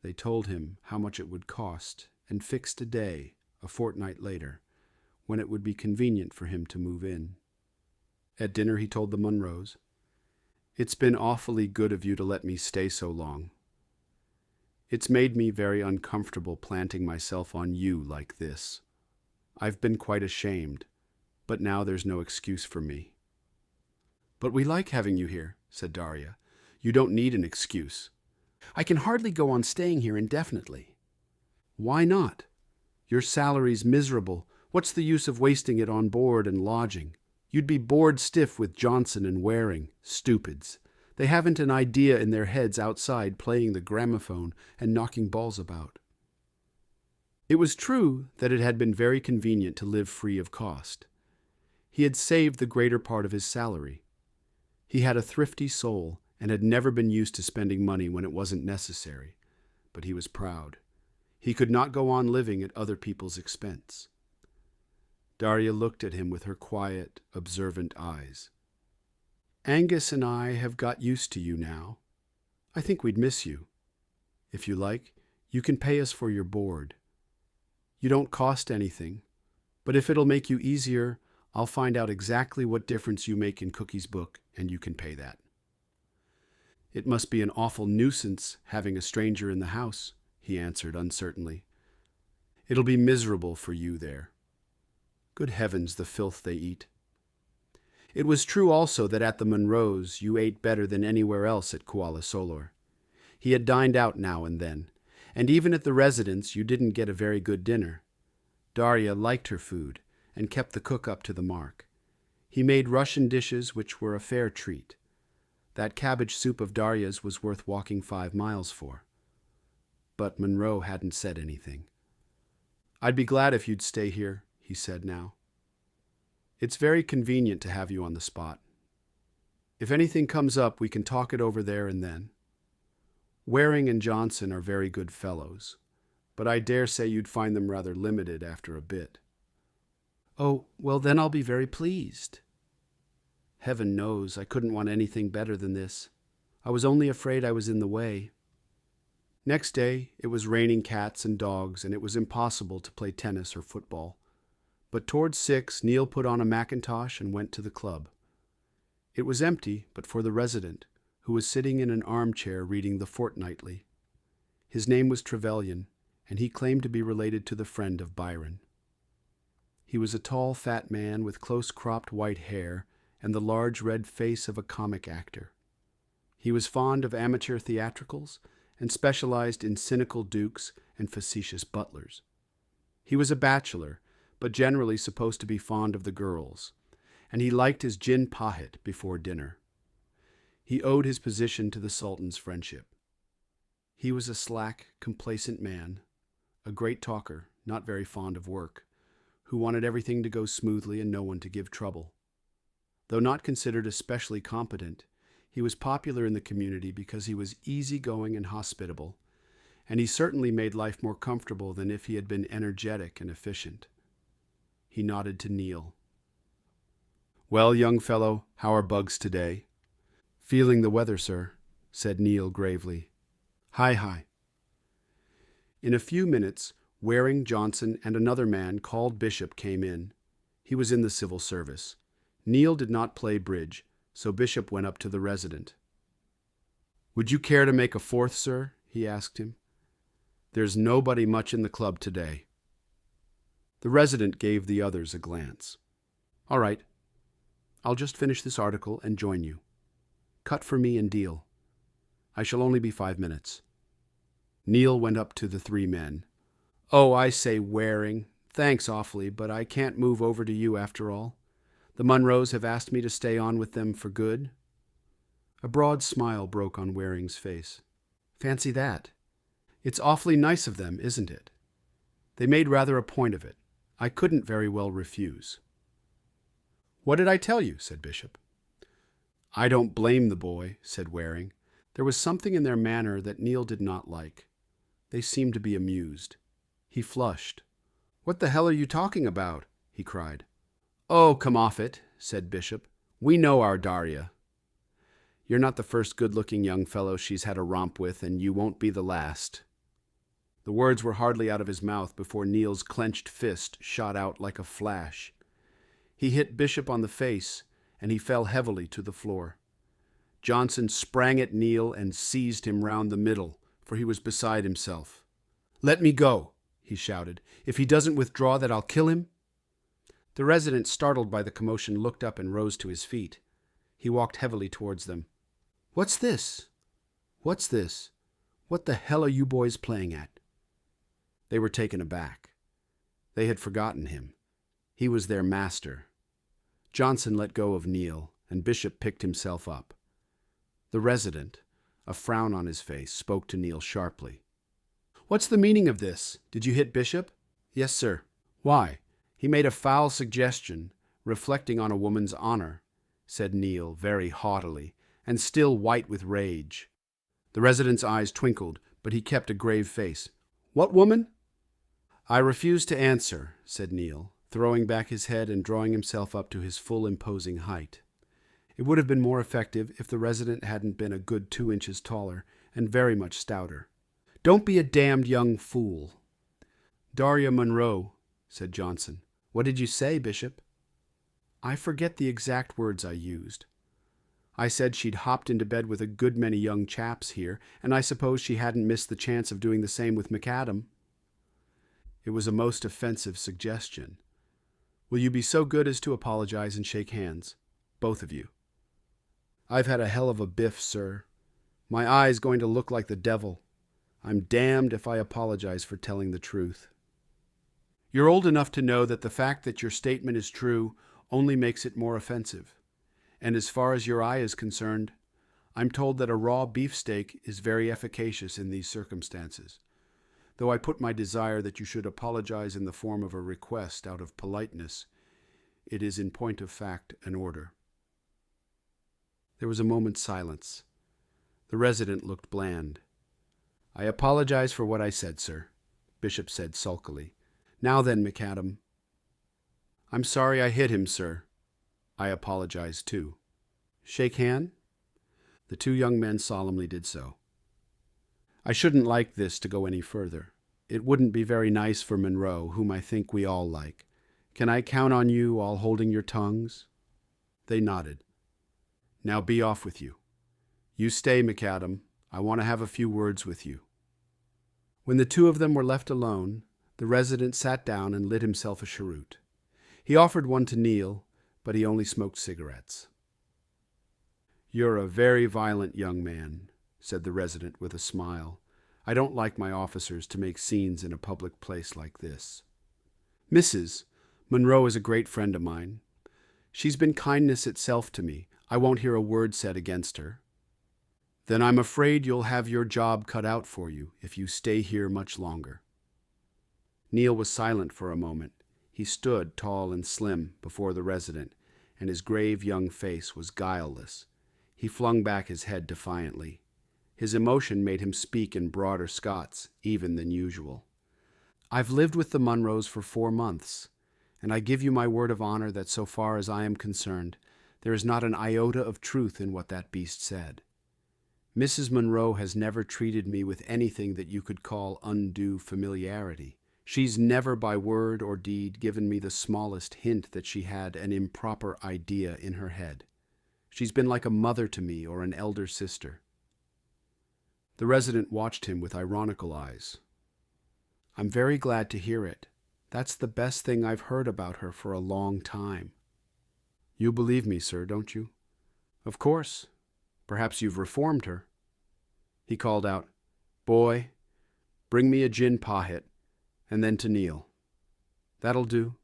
They told him how much it would cost and fixed a day, a fortnight later, when it would be convenient for him to move in. At dinner he told the Munros, "It's been awfully good of you to let me stay so long. It's made me very uncomfortable planting myself on you like this. I've been quite ashamed, but now there's no excuse for me." "But we like having you here," said Darya. "You don't need an excuse." "I can hardly go on staying here indefinitely." "Why not? Your salary's miserable. What's the use of wasting it on board and lodging? You'd be bored stiff with Johnson and Waring, stupids. They haven't an idea in their heads outside playing the gramophone and knocking balls about." It was true that it had been very convenient to live free of cost. He had saved the greater part of his salary. He had a thrifty soul and had never been used to spending money when it wasn't necessary, but he was proud. He could not go on living at other people's expense. Darya looked at him with her quiet, observant eyes. Angus and I have got used to you now. I think we'd miss you. If you like, you can pay us for your board. You don't cost anything, but if it'll make you easier, I'll find out exactly what difference you make in Cookie's book, and you can pay that. It must be an awful nuisance having a stranger in the house, he answered uncertainly. It'll be miserable for you there. Good heavens, the filth they eat. It was true also that at the Munros you ate better than anywhere else at Kuala Solor. He had dined out now and then, and even at the residence you didn't get a very good dinner. Darya liked her food and kept the cook up to the mark. He made Russian dishes which were a fair treat. That cabbage soup of Darya's was worth walking 5 miles for. But Munro hadn't said anything. I'd be glad if you'd stay here, he said now. It's very convenient to have you on the spot. If anything comes up, we can talk it over there and then. Waring and Johnson are very good fellows, but I dare say you'd find them rather limited after a bit. Oh, well, then I'll be very pleased. Heaven knows I couldn't want anything better than this. I was only afraid I was in the way. Next day, it was raining cats and dogs, and it was impossible to play tennis or football. But towards 6, Neil put on a mackintosh and went to the club. It was empty, but for the resident, who was sitting in an armchair reading The Fortnightly. His name was Trevelyan, and he claimed to be related to the friend of Byron. He was a tall, fat man with close-cropped white hair and the large red face of a comic actor. He was fond of amateur theatricals and specialized in cynical dukes and facetious butlers. He was a bachelor, but generally supposed to be fond of the girls, and he liked his gin pahit before dinner. He owed his position to the Sultan's friendship. He was a slack, complacent man, a great talker, not very fond of work, who wanted everything to go smoothly and no one to give trouble. Though not considered especially competent, he was popular in the community because he was easygoing and hospitable, and he certainly made life more comfortable than if he had been energetic and efficient. He nodded to Neil. Well, young fellow, how are bugs today? Feeling the weather, sir, said Neil gravely. Hi. In a few minutes, Waring, Johnson, and another man called Bishop came in. He was in the civil service. Neil did not play bridge, so Bishop went up to the resident. Would you care to make a 4th, sir? He asked him. There's nobody much in the club today. The resident gave the others a glance. All right. I'll just finish this article and join you. Cut for me and deal. I shall only be 5 minutes. Neil went up to the 3 men. Oh, I say, Waring, thanks awfully, but I can't move over to you after all. The Munros have asked me to stay on with them for good. A broad smile broke on Waring's face. Fancy that. It's awfully nice of them, isn't it? They made rather a point of it. I couldn't very well refuse. What did I tell you? Said Bishop. I don't blame the boy, said Waring. There was something in their manner that Neil did not like. They seemed to be amused. He flushed. What the hell are you talking about? He cried. Oh, come off it, said Bishop. We know our Darya. You're not the first good-looking young fellow she's had a romp with, and you won't be the last. The words were hardly out of his mouth before Neil's clenched fist shot out like a flash. He hit Bishop on the face, and he fell heavily to the floor. Johnson sprang at Neil and seized him round the middle, for he was beside himself. Let me go, he shouted. If he doesn't withdraw, that I'll kill him. The resident, startled by the commotion, looked up and rose to his feet. He walked heavily towards them. What's this? What's this? What the hell are you boys playing at? They were taken aback. They had forgotten him. He was their master. Johnson let go of Neil, and Bishop picked himself up. The resident, a frown on his face, spoke to Neil sharply. What's the meaning of this? Did you hit Bishop? Yes, sir. Why? He made a foul suggestion, reflecting on a woman's honor, said Neil very haughtily, and still white with rage. The resident's eyes twinkled, but he kept a grave face. What woman? I refuse to answer, said Neil, throwing back his head and drawing himself up to his full imposing height. It would have been more effective if the resident hadn't been a good 2 inches taller and very much stouter. "Don't be a damned young fool." "Darya Munro," said Johnson. "What did you say, Bishop?" "I forget the exact words I used. I said she'd hopped into bed with a good many young chaps here, and I suppose she hadn't missed the chance of doing the same with MacAdam." It was a most offensive suggestion. "Will you be so good as to apologize and shake hands, both of you?" "I've had a hell of a biff, sir. My eye's going to look like the devil. I'm damned if I apologize for telling the truth." "You're old enough to know that the fact that your statement is true only makes it more offensive. And as far as your eye is concerned, I'm told that a raw beefsteak is very efficacious in these circumstances, though I put my desire that you should apologize in the form of a request out of politeness. It is in point of fact an order." There was a moment's silence. The resident looked bland. "I apologize for what I said, sir," Bishop said sulkily. "Now then, MacAdam." "I'm sorry I hit him, sir. I apologize too." "Shake hand?" The two young men solemnly did so. "I shouldn't like this to go any further. It wouldn't be very nice for Munro, whom I think we all like. Can I count on you all holding your tongues?" They nodded. "Now be off with you. You stay, MacAdam. I want to have a few words with you." When the two of them were left alone, the resident sat down and lit himself a cheroot. He offered one to Neil, but he only smoked cigarettes. "You're a very violent young man," said the resident with a smile. "I don't like my officers to make scenes in a public place like this. Mrs. Munro is a great friend of mine. She's been kindness itself to me. I won't hear a word said against her." "Then I'm afraid you'll have your job cut out for you if you stay here much longer." Neil was silent for a moment. He stood, tall and slim, before the resident, and his grave young face was guileless. He flung back his head defiantly. His emotion made him speak in broader Scots, even than usual. "I've lived with the Munros for 4 months, and I give you my word of honor that so far as I am concerned, there is not an iota of truth in what that beast said. Mrs. Munro has never treated me with anything that you could call undue familiarity. She's never by word or deed given me the smallest hint that she had an improper idea in her head. She's been like a mother to me or an elder sister." The resident watched him with ironical eyes. "I'm very glad to hear it. That's the best thing I've heard about her for a long time." "You believe me, sir, don't you?" "Of course. Perhaps you've reformed her." He called out, "Boy, bring me a gin pahit," and then to Neil, "That'll do.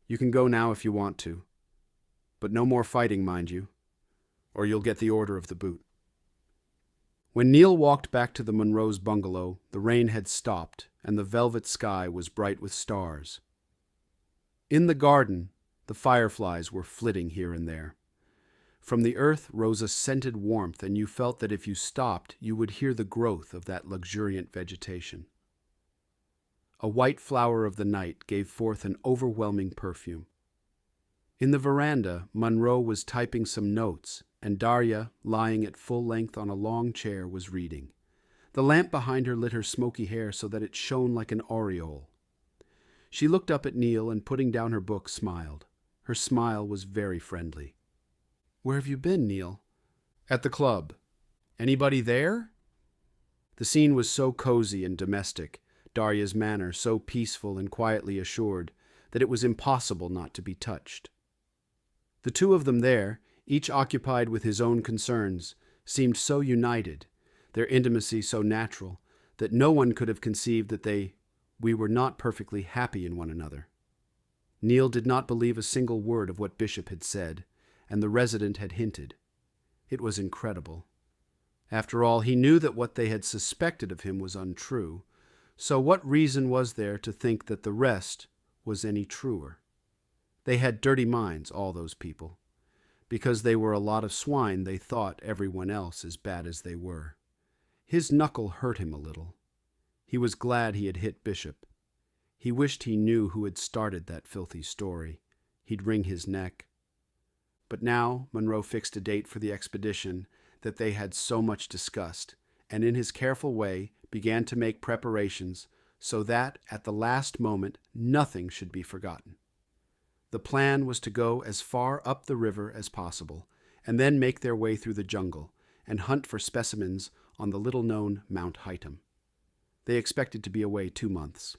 You can go now if you want to. But no more fighting, mind you, or you'll get the order of the boot." When Neil walked back to the Munros' bungalow, the rain had stopped, and the velvet sky was bright with stars. In the garden, the fireflies were flitting here and there. From the earth rose a scented warmth, and you felt that if you stopped, you would hear the growth of that luxuriant vegetation. A white flower of the night gave forth an overwhelming perfume. In the veranda, Munro was typing some notes, and Darya, lying at full length on a long chair, was reading. The lamp behind her lit her smoky hair so that it shone like an aureole. She looked up at Neil and, putting down her book, smiled. Her smile was very friendly. "Where have you been, Neil?" "At the club. Anybody there?" The scene was so cozy and domestic, Darya's manner so peaceful and quietly assured, that it was impossible not to be touched. The two of them there, each occupied with his own concerns, seemed so united, their intimacy so natural, that no one could have conceived that we were not perfectly happy in one another. Neil did not believe a single word of what Bishop had said, and the resident had hinted. It was incredible. After all, he knew that what they had suspected of him was untrue, so what reason was there to think that the rest was any truer? They had dirty minds, all those people. Because they were a lot of swine, they thought everyone else as bad as they were. His knuckle hurt him a little. He was glad he had hit Bishop. He wished he knew who had started that filthy story. He'd wring his neck. But now Munro fixed a date for the expedition that they had so much discussed, and in his careful way began to make preparations so that, at the last moment, nothing should be forgotten. The plan was to go as far up the river as possible, and then make their way through the jungle and hunt for specimens on the little-known Mount Hightam. They expected to be away 2 months.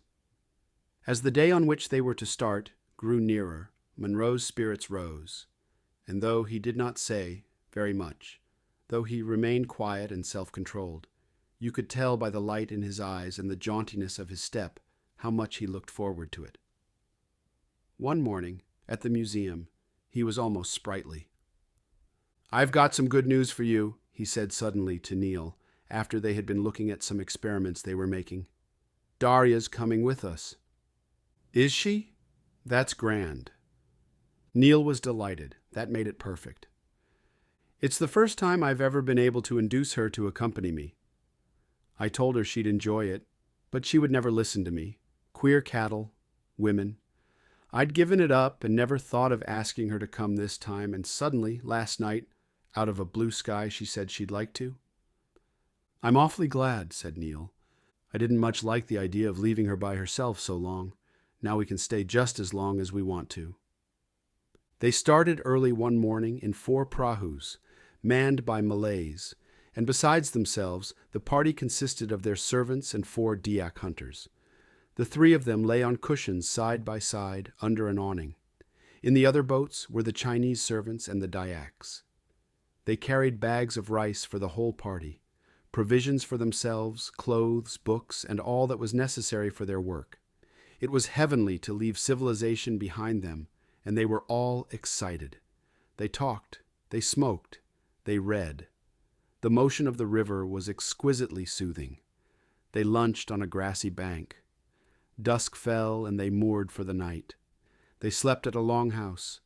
As the day on which they were to start grew nearer, Munro's spirits rose, and though he did not say very much, though he remained quiet and self-controlled, you could tell by the light in his eyes and the jauntiness of his step how much he looked forward to it. One morning, at the museum, he was almost sprightly. "I've got some good news for you," he said suddenly to Neil, after they had been looking at some experiments they were making. "Darya's coming with us." "Is she? That's grand." Neil was delighted. That made it perfect. "It's the first time I've ever been able to induce her to accompany me. I told her she'd enjoy it, but she would never listen to me. Queer cattle, women. I'd given it up and never thought of asking her to come this time, and suddenly, last night, out of a blue sky, she said she'd like to." "I'm awfully glad," said Neil. "I didn't much like the idea of leaving her by herself so long. Now we can stay just as long as we want to." They started early one morning in 4 prahus, manned by Malays, and besides themselves, the party consisted of their servants and 4 Dyak hunters. The 3 of them lay on cushions side by side under an awning. In the other boats were the Chinese servants and the Dyaks. They carried bags of rice for the whole party, provisions for themselves, clothes, books, and all that was necessary for their work. It was heavenly to leave civilization behind them, and they were all excited. They talked, they smoked, they read. The motion of the river was exquisitely soothing. They lunched on a grassy bank. Dusk fell, and they moored for the night. They slept at a longhouse,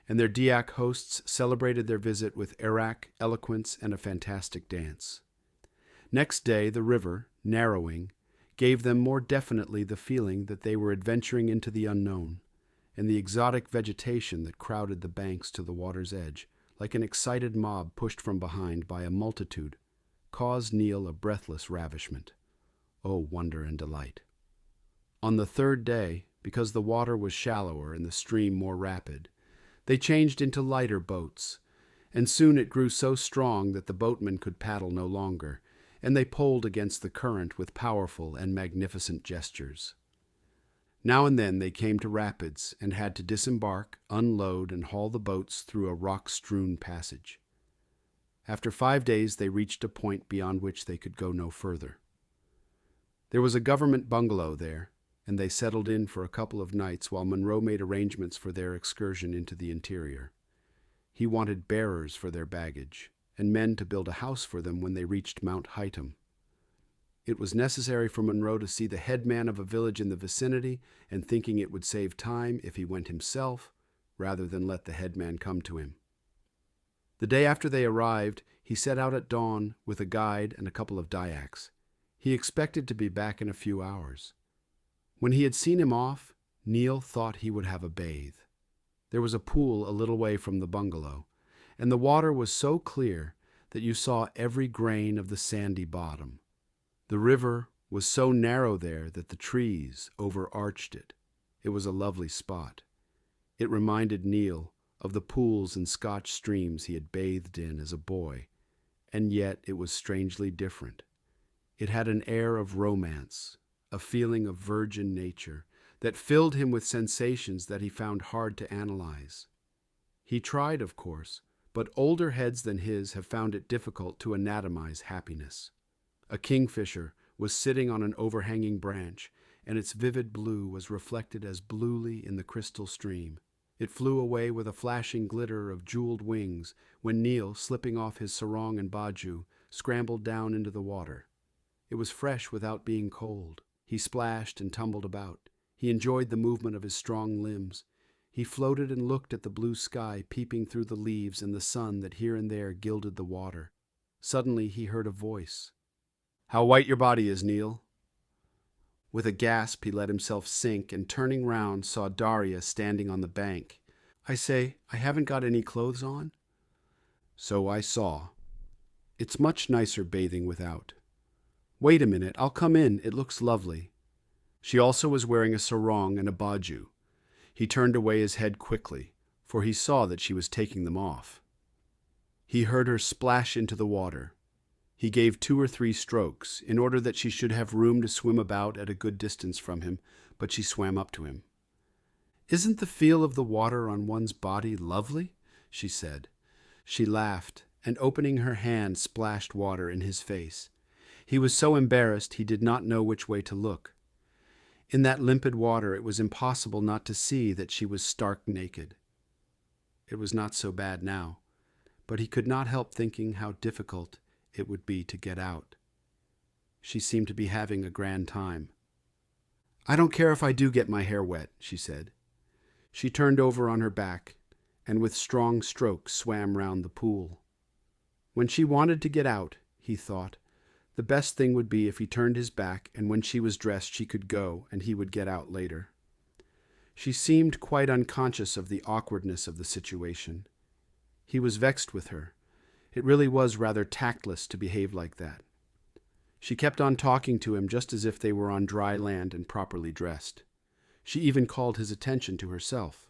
and their Dyak hosts celebrated their visit with arak, eloquence, and a fantastic dance. Next day, the river, narrowing, gave them more definitely the feeling that they were adventuring into the unknown, and the exotic vegetation that crowded the banks to the water's edge, like an excited mob pushed from behind by a multitude, caused Neil a breathless ravishment. Oh, wonder and delight! On the 3rd day, because the water was shallower and the stream more rapid, they changed into lighter boats, and soon it grew so strong that the boatmen could paddle no longer, and they poled against the current with powerful and magnificent gestures. Now and then they came to rapids and had to disembark, unload, and haul the boats through a rock-strewn passage. After 5 days they reached a point beyond which they could go no further. There was a government bungalow there, and they settled in for a couple of nights while Munro made arrangements for their excursion into the interior. He wanted bearers for their baggage, and men to build a house for them when they reached Mount Hightam. It was necessary for Munro to see the headman of a village in the vicinity, and thinking it would save time if he went himself, rather than let the headman come to him. The day after they arrived, he set out at dawn with a guide and a couple of Dyaks. He expected to be back in a few hours. When he had seen him off, Neil thought he would have a bathe. There was a pool a little way from the bungalow, and the water was so clear that you saw every grain of the sandy bottom. The river was so narrow there that the trees overarched it. It was a lovely spot. It reminded Neil of the pools and Scotch streams he had bathed in as a boy, and yet it was strangely different. It had an air of romance, a feeling of virgin nature that filled him with sensations that he found hard to analyze. He tried, of course, but older heads than his have found it difficult to anatomize happiness. A kingfisher was sitting on an overhanging branch, and its vivid blue was reflected as bluely in the crystal stream. It flew away with a flashing glitter of jeweled wings when Neil, slipping off his sarong and baju, scrambled down into the water. It was fresh without being cold. He splashed and tumbled about. He enjoyed the movement of his strong limbs. He floated and looked at the blue sky peeping through the leaves and the sun that here and there gilded the water. Suddenly he heard a voice. "How white your body is, Neil." With a gasp he let himself sink, and turning round saw Darya standing on the bank, I say, I haven't got any clothes on. So I saw. It's much nicer bathing without. Wait a minute, I'll come in. It looks lovely. She also was wearing a sarong and a baju. He turned away his head quickly, for he saw that she was taking them off. He heard her splash into the water. He gave 2 or 3 strokes, in order that she should have room to swim about at a good distance from him, but she swam up to him. "Isn't the feel of the water on one's body lovely?" she said. She laughed, and opening her hand splashed water in his face. He was so embarrassed he did not know which way to look. In that limpid water it was impossible not to see that she was stark naked. It was not so bad now, but he could not help thinking how difficult it would be to get out. She seemed to be having a grand time. "I don't care if I do get my hair wet," she said. She turned over on her back, and with strong strokes swam round the pool. When she wanted to get out, he thought, the best thing would be if he turned his back, and when she was dressed she could go, and he would get out later. She seemed quite unconscious of the awkwardness of the situation. He was vexed with her. It really was rather tactless to behave like that. She kept on talking to him just as if they were on dry land and properly dressed. She even called his attention to herself.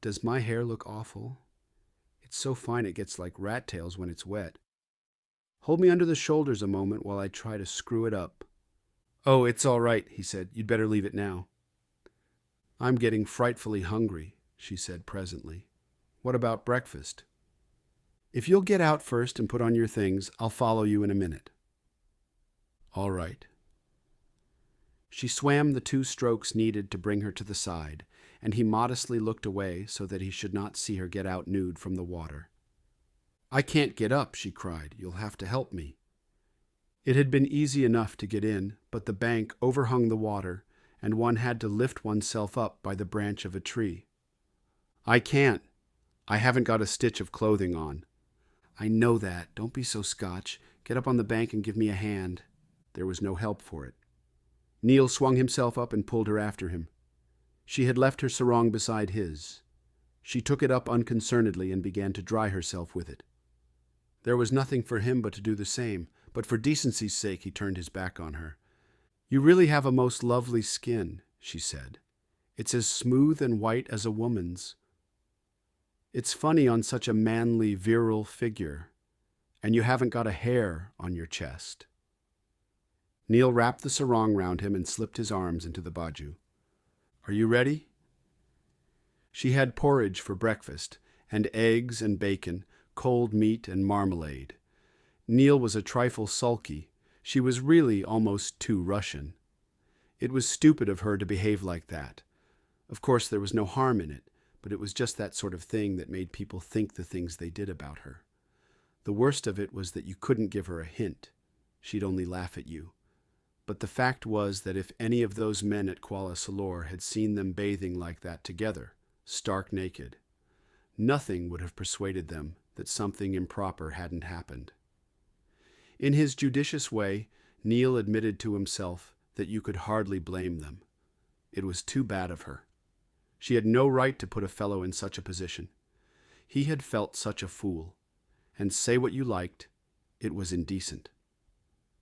"Does my hair look awful? It's so fine it gets like rat tails when it's wet. Hold me under the shoulders a moment while I try to screw it up." "Oh, it's all right," he said. "You'd better leave it now." "I'm getting frightfully hungry," she said presently. "What about breakfast?" "If you'll get out first and put on your things, I'll follow you in a minute." "All right." She swam the 2 strokes needed to bring her to the side, and he modestly looked away so that he should not see her get out nude from the water. "I can't get up," she cried. "You'll have to help me." It had been easy enough to get in, but the bank overhung the water, and one had to lift oneself up by the branch of a tree. "I can't. I haven't got a stitch of clothing on." "I know that. Don't be so Scotch. Get up on the bank and give me a hand." There was no help for it. Neil swung himself up and pulled her after him. She had left her sarong beside his. She took it up unconcernedly and began to dry herself with it. There was nothing for him but to do the same, but for decency's sake he turned his back on her. "You really have a most lovely skin," she said. "It's as smooth and white as a woman's. It's funny on such a manly, virile figure, and you haven't got a hair on your chest." Neil wrapped the sarong round him and slipped his arms into the baju. "Are you ready?" She had porridge for breakfast, and eggs and bacon, cold meat and marmalade. Neil was a trifle sulky. She was really almost too Russian. It was stupid of her to behave like that. Of course, there was no harm in it, but it was just that sort of thing that made people think the things they did about her. The worst of it was that you couldn't give her a hint. She'd only laugh at you. But the fact was that if any of those men at Kuala Solor had seen them bathing like that together, stark naked, nothing would have persuaded them that something improper hadn't happened. In his judicious way, Neil admitted to himself that you could hardly blame them. It was too bad of her. She had no right to put a fellow in such a position. He had felt such a fool, and say what you liked, it was indecent.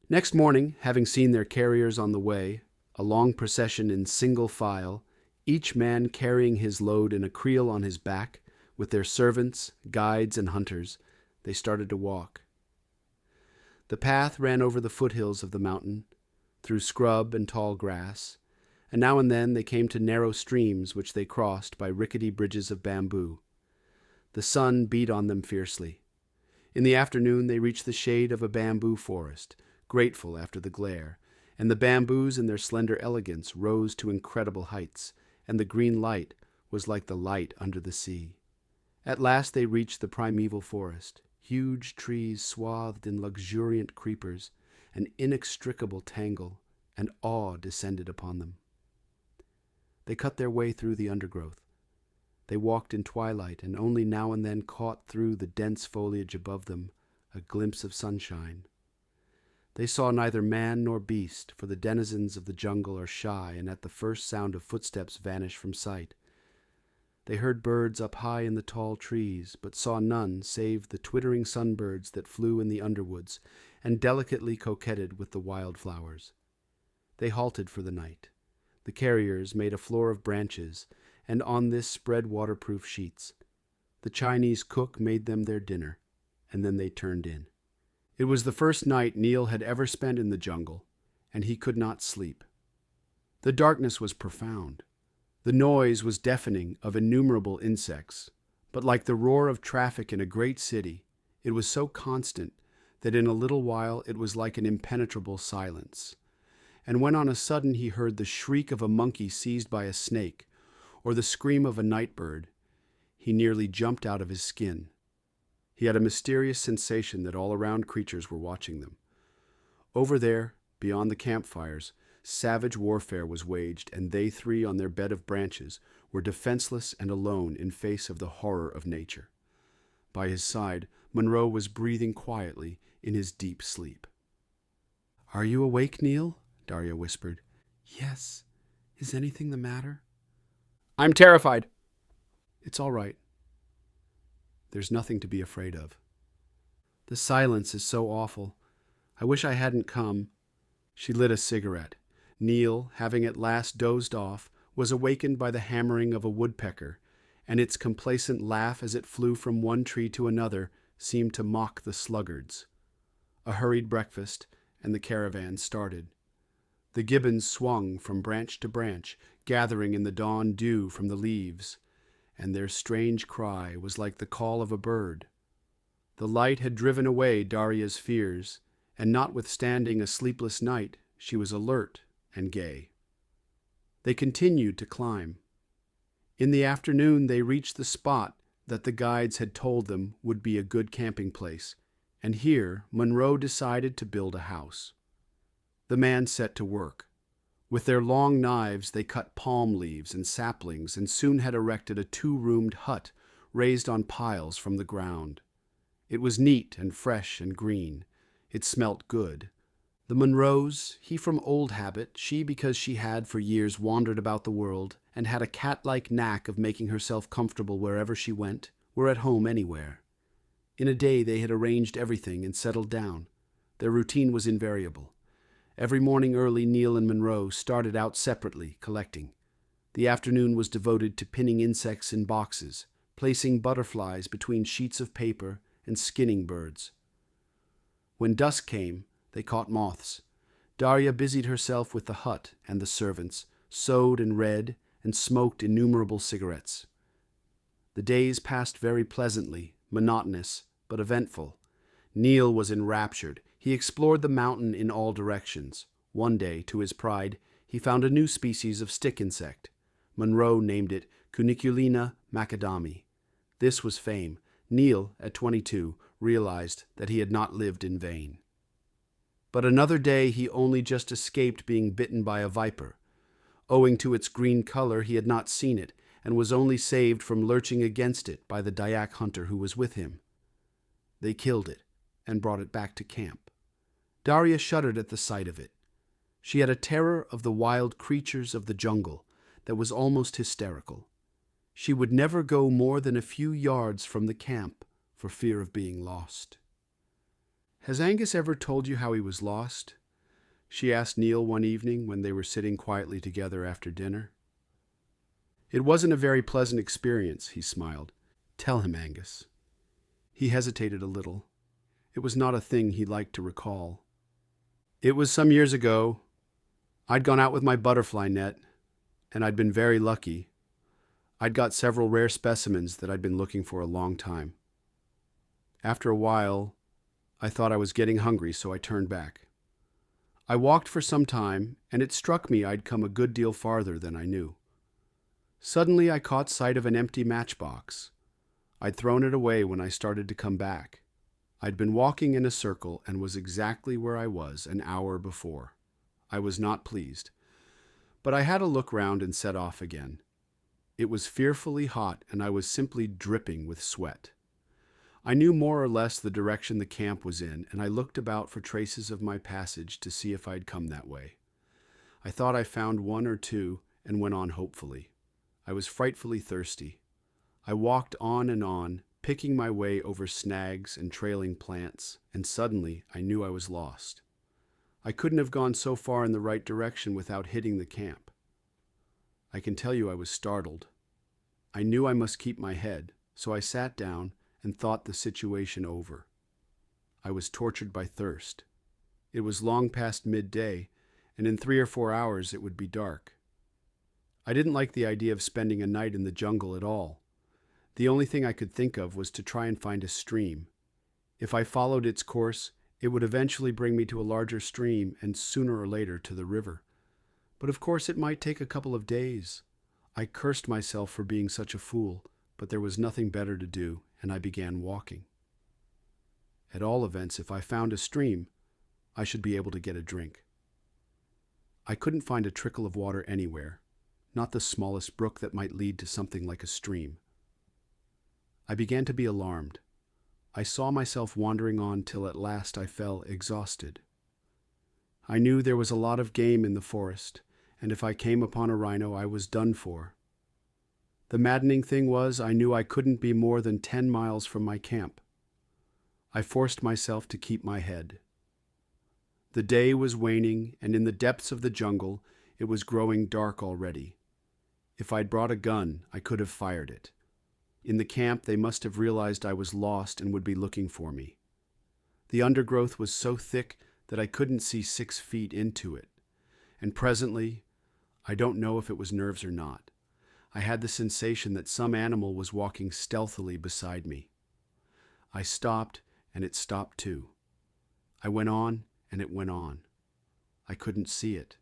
Next morning, having seen their carriers on the way, a long procession in single file, each man carrying his load in a creel on his back, with their servants, guides, and hunters, they started to walk. The path ran over the foothills of the mountain, through scrub and tall grass, and now and then they came to narrow streams which they crossed by rickety bridges of bamboo. The sun beat on them fiercely. In the afternoon they reached the shade of a bamboo forest, grateful after the glare, and the bamboos in their slender elegance rose to incredible heights, and the green light was like the light under the sea. At last they reached the primeval forest, huge trees swathed in luxuriant creepers, an inextricable tangle, and awe descended upon them. They cut their way through the undergrowth. They walked in twilight, and only now and then caught through the dense foliage above them a glimpse of sunshine. They saw neither man nor beast, for the denizens of the jungle are shy and at the first sound of footsteps vanish from sight. They heard birds up high in the tall trees, but saw none save the twittering sunbirds that flew in the underwoods and delicately coquetted with the wildflowers. They halted for the night. The carriers made a floor of branches, and on this spread waterproof sheets. The Chinese cook made them their dinner, and then they turned in. It was the first night Neil had ever spent in the jungle, and he could not sleep. The darkness was profound. The noise was deafening of innumerable insects, but like the roar of traffic in a great city, it was so constant that in a little while it was like an impenetrable silence. And when on a sudden he heard the shriek of a monkey seized by a snake, or the scream of a night bird, he nearly jumped out of his skin. He had a mysterious sensation that all around creatures were watching them. Over there, beyond the campfires, savage warfare was waged, and they three on their bed of branches were defenseless and alone in face of the horror of nature. By his side, Munro was breathing quietly in his deep sleep. "Are you awake, Neil?" Darya whispered. "Yes. Is anything the matter?" "I'm terrified." "It's all right. There's nothing to be afraid of. The silence is so awful. I wish I hadn't come." She lit a cigarette. Neil, having at last dozed off, was awakened by the hammering of a woodpecker, and its complacent laugh as it flew from one tree to another seemed to mock the sluggards. A hurried breakfast, and the caravan started. The gibbons swung from branch to branch, gathering in the dawn dew from the leaves, and their strange cry was like the call of a bird. The light had driven away Darya's fears, and notwithstanding a sleepless night, she was alert and gay. They continued to climb. In the afternoon they reached the spot that the guides had told them would be a good camping place, and here Munro decided to build a house. The man set to work. With their long knives they cut palm leaves and saplings and soon had erected a 2-roomed hut raised on piles from the ground. It was neat and fresh and green. It smelt good. The Munros, he from old habit, she because she had for years wandered about the world and had a cat-like knack of making herself comfortable wherever she went, were at home anywhere. In a day they had arranged everything and settled down. Their routine was invariable. Every morning early Neil and Munro started out separately, collecting. The afternoon was devoted to pinning insects in boxes, placing butterflies between sheets of paper, and skinning birds. When dusk came, they caught moths. Darya busied herself with the hut and the servants, sewed and read, and smoked innumerable cigarettes. The days passed very pleasantly, monotonous, but eventful. Neil was enraptured. He explored the mountain in all directions. One day, to his pride, he found a new species of stick insect. Munro named it Cuniculina macadami. This was fame. Neil, at 22, realized that he had not lived in vain. But another day he only just escaped being bitten by a viper. Owing to its green color, he had not seen it, and was only saved from lurching against it by the Dayak hunter who was with him. They killed it, and brought it back to camp. Darya shuddered at the sight of it. She had a terror of the wild creatures of the jungle that was almost hysterical. She would never go more than a few yards from the camp for fear of being lost. "Has Angus ever told you how he was lost?" she asked Neil one evening when they were sitting quietly together after dinner. "It wasn't a very pleasant experience," he smiled. "Tell him, Angus." He hesitated a little. It was not a thing he liked to recall. "It was some years ago. I'd gone out with my butterfly net, and I'd been very lucky. I'd got several rare specimens that I'd been looking for a long time. After a while, I thought I was getting hungry, so I turned back. I walked for some time, and it struck me I'd come a good deal farther than I knew. Suddenly I caught sight of an empty matchbox. I'd thrown it away when I started to come back. I'd been walking in a circle and was exactly where I was an hour before. I was not pleased. But I had a look round and set off again. It was fearfully hot, and I was simply dripping with sweat. I knew more or less the direction the camp was in, and I looked about for traces of my passage to see if I'd come that way. I thought I found one or two and went on hopefully. I was frightfully thirsty. I walked on, picking my way over snags and trailing plants, and suddenly I knew I was lost. I couldn't have gone so far in the right direction without hitting the camp. I can tell you I was startled. I knew I must keep my head, so I sat down and thought the situation over. I was tortured by thirst. It was long past midday, and in 3 or 4 hours it would be dark. I didn't like the idea of spending a night in the jungle at all. The only thing I could think of was to try and find a stream. If I followed its course, it would eventually bring me to a larger stream and sooner or later to the river. But of course it might take a couple of days. I cursed myself for being such a fool, but there was nothing better to do, and I began walking. At all events, if I found a stream, I should be able to get a drink. I couldn't find a trickle of water anywhere, not the smallest brook that might lead to something like a stream. I began to be alarmed. I saw myself wandering on till at last I fell exhausted. I knew there was a lot of game in the forest, and if I came upon a rhino, I was done for. The maddening thing was, I knew I couldn't be more than 10 miles from my camp. I forced myself to keep my head. The day was waning, and in the depths of the jungle, it was growing dark already. If I'd brought a gun, I could have fired it. In the camp, they must have realized I was lost and would be looking for me. The undergrowth was so thick that I couldn't see 6 feet into it, and presently, I don't know if it was nerves or not, I had the sensation that some animal was walking stealthily beside me. I stopped, and it stopped too. I went on, and it went on. I couldn't see it.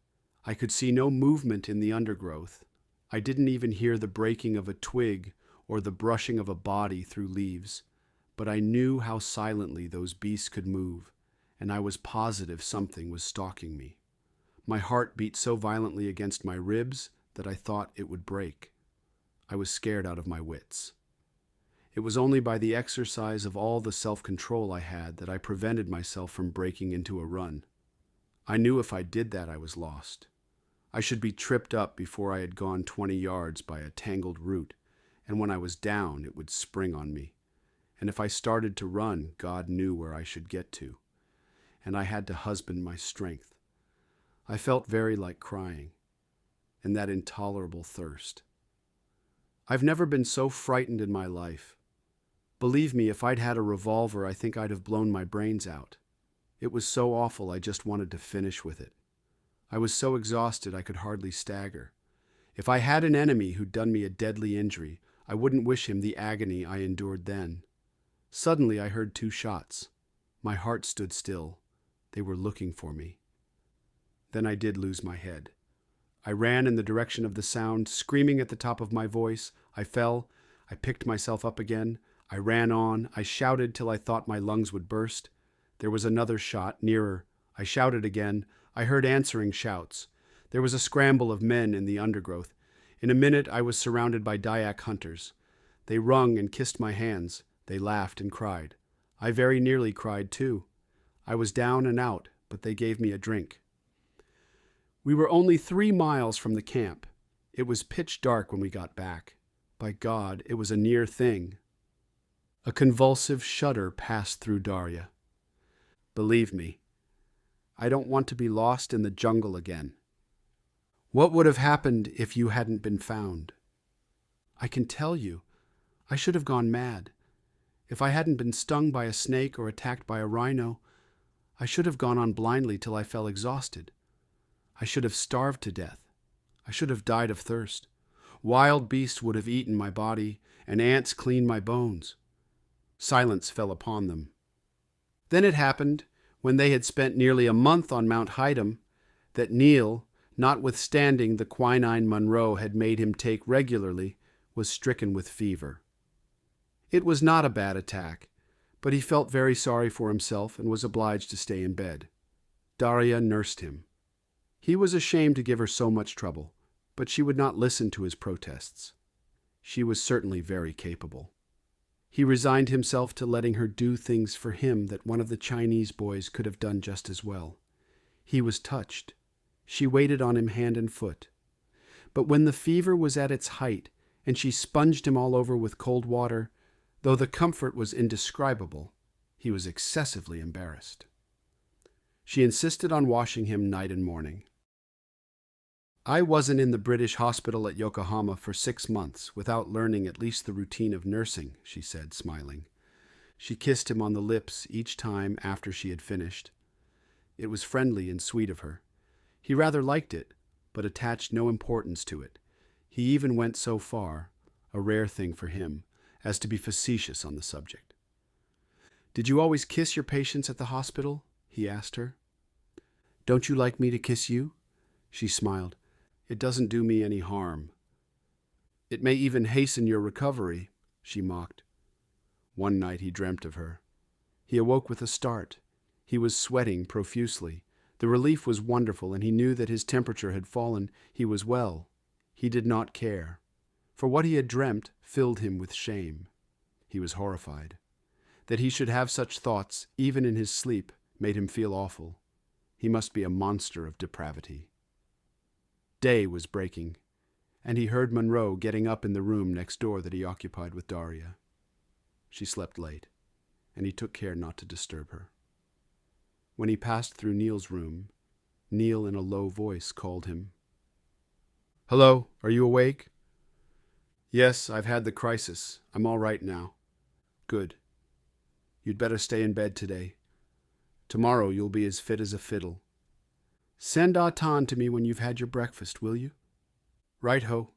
I could see no movement in the undergrowth. I didn't even hear the breaking of a twig or the brushing of a body through leaves, but I knew how silently those beasts could move, and I was positive something was stalking me. My heart beat so violently against my ribs that I thought it would break. I was scared out of my wits. It was only by the exercise of all the self-control I had that I prevented myself from breaking into a run. I knew if I did that I was lost. I should be tripped up before I had gone 20 yards by a tangled root, and when I was down it would spring on me. And if I started to run, God knew where I should get to, and I had to husband my strength. I felt very like crying, and that intolerable thirst. I've never been so frightened in my life. Believe me, if I'd had a revolver, I think I'd have blown my brains out. It was so awful I just wanted to finish with it. I was so exhausted I could hardly stagger. If I had an enemy who'd done me a deadly injury, I wouldn't wish him the agony I endured then. Suddenly I heard 2 shots. My heart stood still. They were looking for me. Then I did lose my head. I ran in the direction of the sound, screaming at the top of my voice. I fell. I picked myself up again. I ran on. I shouted till I thought my lungs would burst. There was another shot, nearer. I shouted again. I heard answering shouts. There was a scramble of men in the undergrowth. In a minute I was surrounded by Dayak hunters. They wrung and kissed my hands. They laughed and cried. I very nearly cried too. I was down and out, but they gave me a drink. We were only 3 miles from the camp. It was pitch dark when we got back. By God, it was a near thing. A convulsive shudder passed through Darya. Believe me, I don't want to be lost in the jungle again. What would have happened if you hadn't been found? I can tell you, I should have gone mad. If I hadn't been stung by a snake or attacked by a rhino, I should have gone on blindly till I fell exhausted. I should have starved to death. I should have died of thirst. Wild beasts would have eaten my body, and ants cleaned my bones. Silence fell upon them. Then it happened, when they had spent nearly a month on Mount Haidam, that Neil, notwithstanding the quinine Munro had made him take regularly, was stricken with fever. It was not a bad attack, but he felt very sorry for himself and was obliged to stay in bed. Darya nursed him. He was ashamed to give her so much trouble, but she would not listen to his protests. She was certainly very capable. He resigned himself to letting her do things for him that one of the Chinese boys could have done just as well. He was touched. She waited on him hand and foot. But when the fever was at its height, and she sponged him all over with cold water. Though the comfort was indescribable, he was excessively embarrassed. She insisted on washing him night and morning. I wasn't in the British hospital at Yokohama for 6 months without learning at least the routine of nursing, she said, smiling. She kissed him on the lips each time after she had finished. It was friendly and sweet of her. He rather liked it, but attached no importance to it. He even went so far, a rare thing for him, as to be facetious on the subject. "Did you always kiss your patients at the hospital?" he asked her. "Don't you like me to kiss you?" She smiled. "It doesn't do me any harm." "It may even hasten your recovery," she mocked. One night he dreamt of her. He awoke with a start. He was sweating profusely. The relief was wonderful, and he knew that his temperature had fallen. He was well. He did not care. For what he had dreamt filled him with shame. He was horrified. That he should have such thoughts, even in his sleep, made him feel awful. He must be a monster of depravity. Day was breaking, and he heard Munro getting up in the room next door that he occupied with Darya. She slept late, and he took care not to disturb her. When he passed through Neil's room, Neil in a low voice called him. "Hello, are you awake?" "Yes, I've had the crisis. I'm all right now." "Good. You'd better stay in bed today. Tomorrow you'll be as fit as a fiddle. Send Ah Tan to me when you've had your breakfast, will you?" "Right-ho."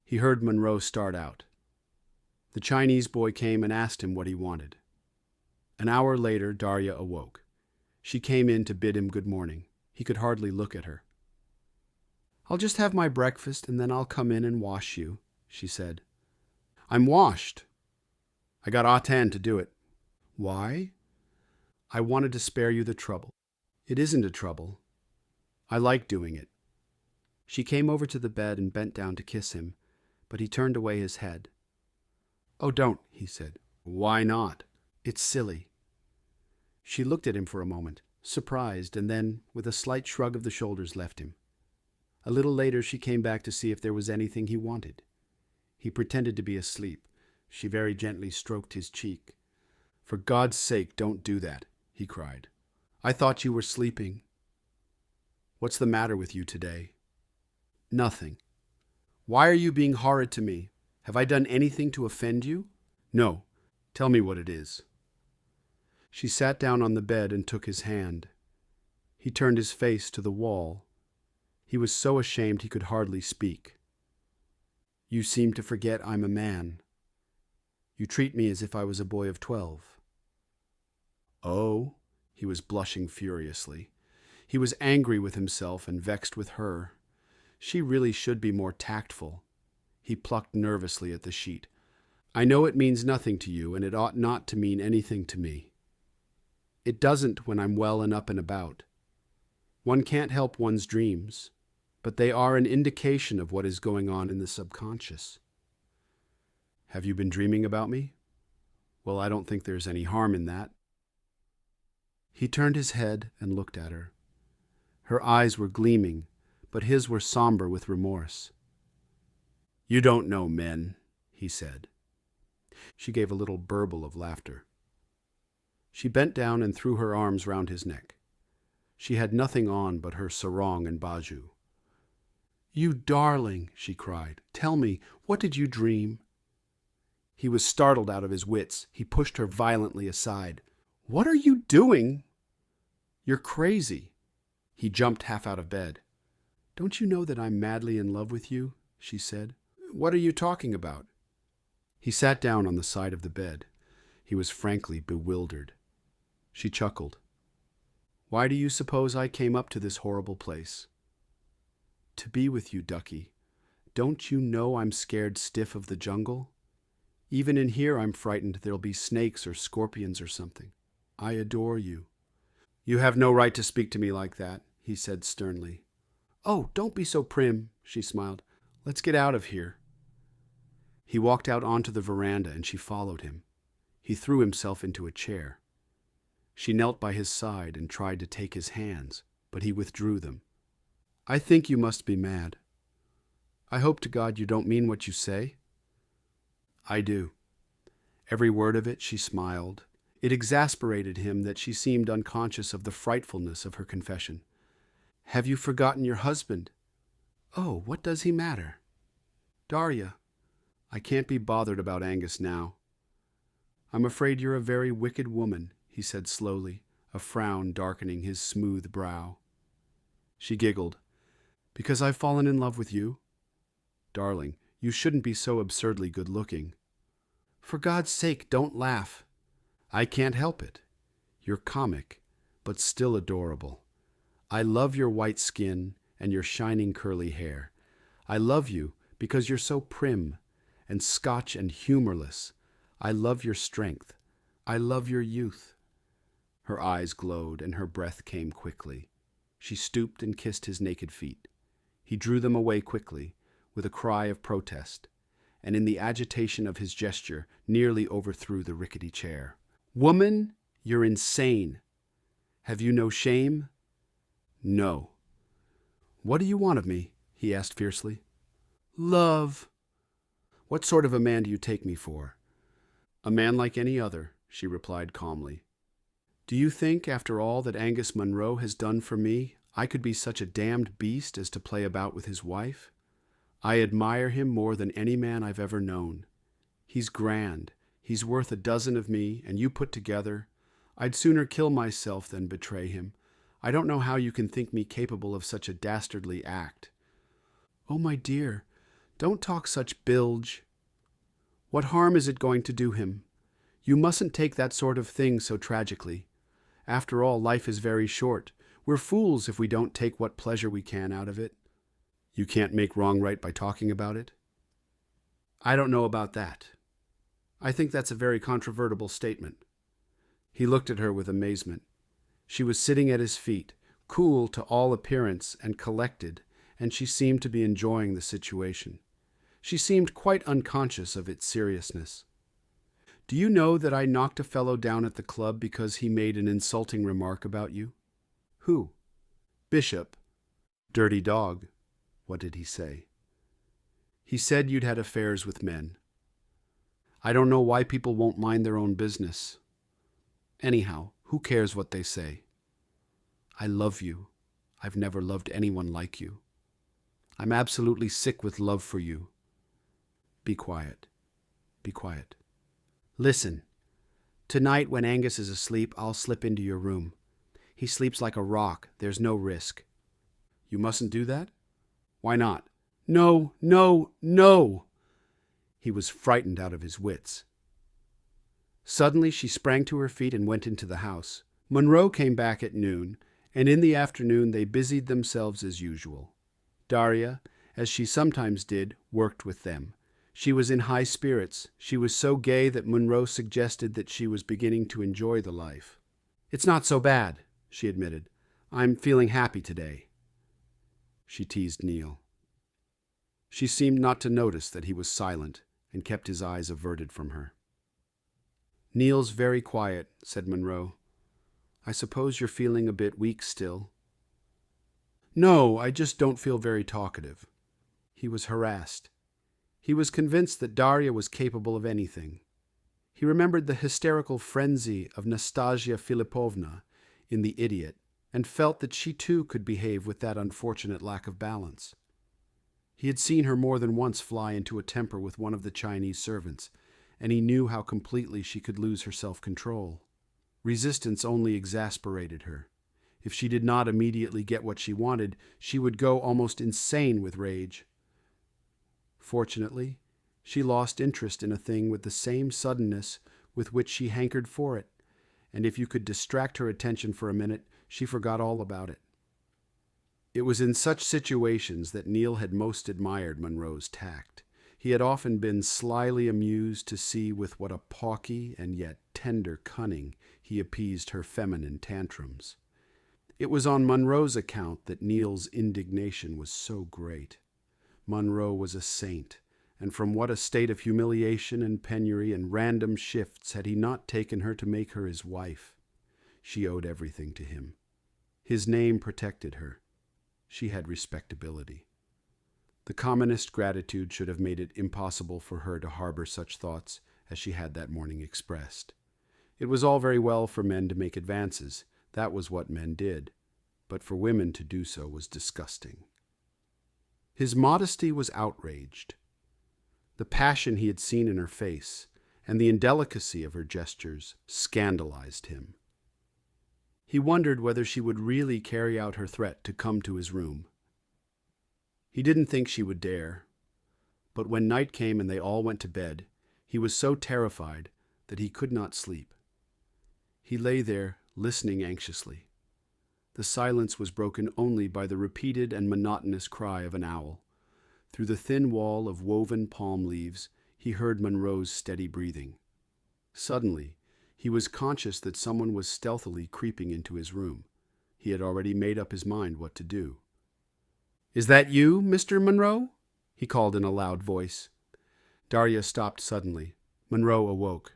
He heard Munro start out. The Chinese boy came and asked him what he wanted. An hour later, Darya awoke. She came in to bid him good morning. He could hardly look at her. "I'll just have my breakfast, and then I'll come in and wash you," she said. "I'm washed. I got Ah Tan to do it." "Why?" "I wanted to spare you the trouble." "It isn't a trouble. I like doing it." She came over to the bed and bent down to kiss him, but he turned away his head. "Oh, don't," he said. "Why not?" "It's silly." She looked at him for a moment, surprised, and then, with a slight shrug of the shoulders, left him. A little later she came back to see if there was anything he wanted. He pretended to be asleep. She very gently stroked his cheek. "For God's sake, don't do that," he cried. "I thought you were sleeping." "What's the matter with you today?" "Nothing." "Why are you being horrid to me? Have I done anything to offend you?" "No. Tell me what it is." She sat down on the bed and took his hand. He turned his face to the wall. He was so ashamed he could hardly speak. "You seem to forget I'm a man. You treat me as if I was a boy of 12. "Oh?" He was blushing furiously. He was angry with himself and vexed with her. She really should be more tactful. He plucked nervously at the sheet. "I know it means nothing to you, and it ought not to mean anything to me. It doesn't when I'm well and up and about. One can't help one's dreams, but they are an indication of what is going on in the subconscious." "Have you been dreaming about me?" "Well, I don't think there's any harm in that." He turned his head and looked at her. Her eyes were gleaming, but his were somber with remorse. "You don't know men," he said. She gave a little burble of laughter. She bent down and threw her arms round his neck. She had nothing on but her sarong and baju. "You darling," she cried. "Tell me, what did you dream?" He was startled out of his wits. He pushed her violently aside. "What are you doing? You're crazy." He jumped half out of bed. "Don't you know that I'm madly in love with you?" she said. "What are you talking about?" He sat down on the side of the bed. He was frankly bewildered. She chuckled. "Why do you suppose I came up to this horrible place?" "To be with you, ducky. Don't you know I'm scared stiff of the jungle? Even in here I'm frightened there'll be snakes or scorpions or something. I adore you." "You have no right to speak to me like that," he said sternly. "Oh, don't be so prim," she smiled. "Let's get out of here." He walked out onto the veranda and she followed him. He threw himself into a chair. She knelt by his side and tried to take his hands, but he withdrew them. "I think you must be mad." I hope to God you don't mean what you say." "I do." Every word of it she smiled. It exasperated him that she seemed unconscious of the frightfulness of her confession. "Have you forgotten your husband?" "Oh, what does he matter?" "Darya, I can't be bothered about Angus now." "I'm afraid you're a very wicked woman," he said slowly, a frown darkening his smooth brow. She giggled. "Because I've fallen in love with you?" "Darling, you shouldn't be so absurdly good-looking." "For God's sake, don't laugh." "I can't help it. You're comic, but still adorable. I love your white skin and your shining curly hair. I love you because you're so prim and Scotch and humorless. I love your strength. I love your youth." Her eyes glowed and her breath came quickly. She stooped and kissed his naked feet. He drew them away quickly, with a cry of protest, and in the agitation of his gesture nearly overthrew the rickety chair. "Woman, you're insane. Have you no shame?" "No." "What do you want of me?" he asked fiercely. "Love." "What sort of a man do you take me for?" "A man like any other," she replied calmly. "Do you think, after all that Angus Munro has done for me, I could be such a damned beast as to play about with his wife? I admire him more than any man I've ever known. He's grand. He's worth a dozen of me, and you put together. I'd sooner kill myself than betray him. I don't know how you can think me capable of such a dastardly act." "Oh, my dear, don't talk such bilge. What harm is it going to do him? You mustn't take that sort of thing so tragically. After all, life is very short. We're fools if we don't take what pleasure we can out of it." "You can't make wrong right by talking about it?" "I don't know about that. I think that's a very controvertible statement." He looked at her with amazement. She was sitting at his feet, cool to all appearance and collected, and she seemed to be enjoying the situation. She seemed quite unconscious of its seriousness. "Do you know that I knocked a fellow down at the club because he made an insulting remark about you?" "Who?" "Bishop." "Dirty dog." "What did he say?" "He said you'd had affairs with men." "I don't know why people won't mind their own business. Anyhow, who cares what they say? I love you. I've never loved anyone like you. I'm absolutely sick with love for you." "Be quiet. Be quiet." "Listen. Tonight, when Angus is asleep, I'll slip into your room. He sleeps like a rock. There's no risk." "You mustn't do that?" "Why not?" "No, no, no!" He was frightened out of his wits. Suddenly she sprang to her feet and went into the house. Munro came back at noon, and in the afternoon they busied themselves as usual. Darya, as she sometimes did, worked with them. She was in high spirits. She was so gay that Munro suggested that she was beginning to enjoy the life. "It's not so bad," she admitted. "I'm feeling happy today." She teased Neil. She seemed not to notice that he was silent and kept his eyes averted from her. "Neil's very quiet," said Munro. "I suppose you're feeling a bit weak still." "No, I just don't feel very talkative." He was harassed. He was convinced that Darya was capable of anything. He remembered the hysterical frenzy of Nastasia Philippovna in The Idiot, and felt that she too could behave with that unfortunate lack of balance. He had seen her more than once fly into a temper with one of the Chinese servants, and he knew how completely she could lose her self-control. Resistance only exasperated her. If she did not immediately get what she wanted, she would go almost insane with rage. Fortunately, she lost interest in a thing with the same suddenness with which she hankered for it, and if you could distract her attention for a minute, she forgot all about it. It was in such situations that Neil had most admired Munro's tact. He had often been slyly amused to see with what a pawky and yet tender cunning he appeased her feminine tantrums. It was on Munro's account that Neil's indignation was so great. Munro was a saint, and from what a state of humiliation and penury and random shifts had he not taken her to make her his wife? She owed everything to him. His name protected her. She had respectability. The commonest gratitude should have made it impossible for her to harbor such thoughts as she had that morning expressed. It was all very well for men to make advances. That was what men did. But for women to do so was disgusting. His modesty was outraged. The passion he had seen in her face and the indelicacy of her gestures scandalized him. He wondered whether she would really carry out her threat to come to his room. He didn't think she would dare, but when night came and they all went to bed, he was so terrified that he could not sleep. He lay there, listening anxiously. The silence was broken only by the repeated and monotonous cry of an owl. Through the thin wall of woven palm leaves, he heard Munro's steady breathing. Suddenly, he was conscious that someone was stealthily creeping into his room. He had already made up his mind what to do. "Is that you, Mr. Munro?" he called in a loud voice. Darya stopped suddenly. Munro awoke.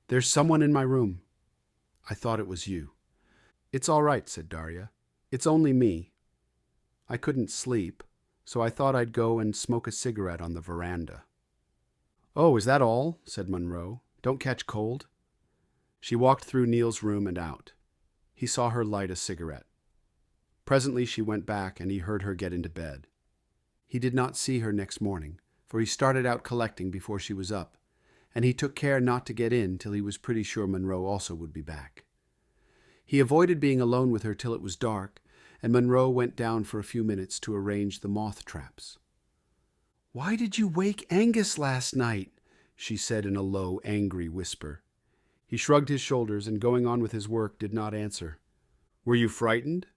"There's someone in my room." "I thought it was you." "It's all right," said Darya. "It's only me. I couldn't sleep, so I thought I'd go and smoke a cigarette on the veranda." "Oh, is that all?" said Munro. "Don't catch cold." She walked through Neil's room and out. He saw her light a cigarette. Presently she went back and he heard her get into bed. He did not see her next morning, for he started out collecting before she was up, and he took care not to get in till he was pretty sure Munro also would be back. He avoided being alone with her till it was dark, and Munro went down for a few minutes to arrange the moth traps. "Why did you wake Angus last night?" she said in a low, angry whisper. He shrugged his shoulders and, going on with his work, did not answer. "Were you frightened?"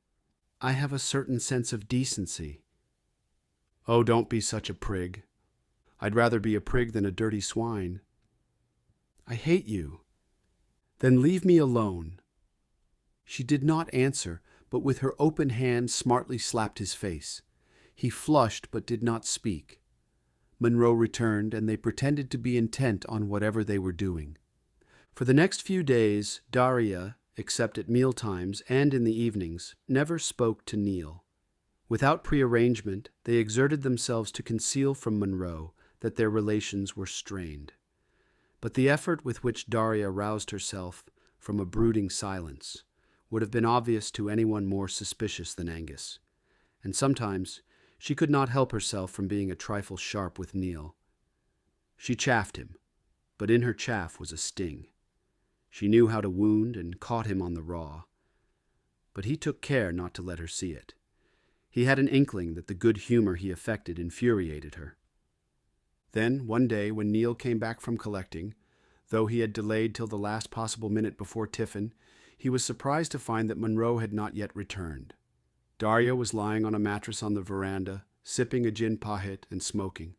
"I have a certain sense of decency." "Oh, don't be such a prig. I'd rather be a prig than a dirty swine." "I hate you." "Then leave me alone." She did not answer, but with her open hand smartly slapped his face. He flushed but did not speak. Munro returned, and they pretended to be intent on whatever they were doing. For the next few days, Darya, except at mealtimes and in the evenings, never spoke to Neil. Without prearrangement, they exerted themselves to conceal from Munro that their relations were strained. But the effort with which Darya roused herself from a brooding silence would have been obvious to anyone more suspicious than Angus, and sometimes she could not help herself from being a trifle sharp with Neil. She chaffed him, but in her chaff was a sting. She knew how to wound and caught him on the raw, but he took care not to let her see it. He had an inkling that the good humor he affected infuriated her. Then, one day, when Neil came back from collecting, though he had delayed till the last possible minute before tiffin, he was surprised to find that Munro had not yet returned. Darya was lying on a mattress on the veranda, sipping a gin pahit and smoking.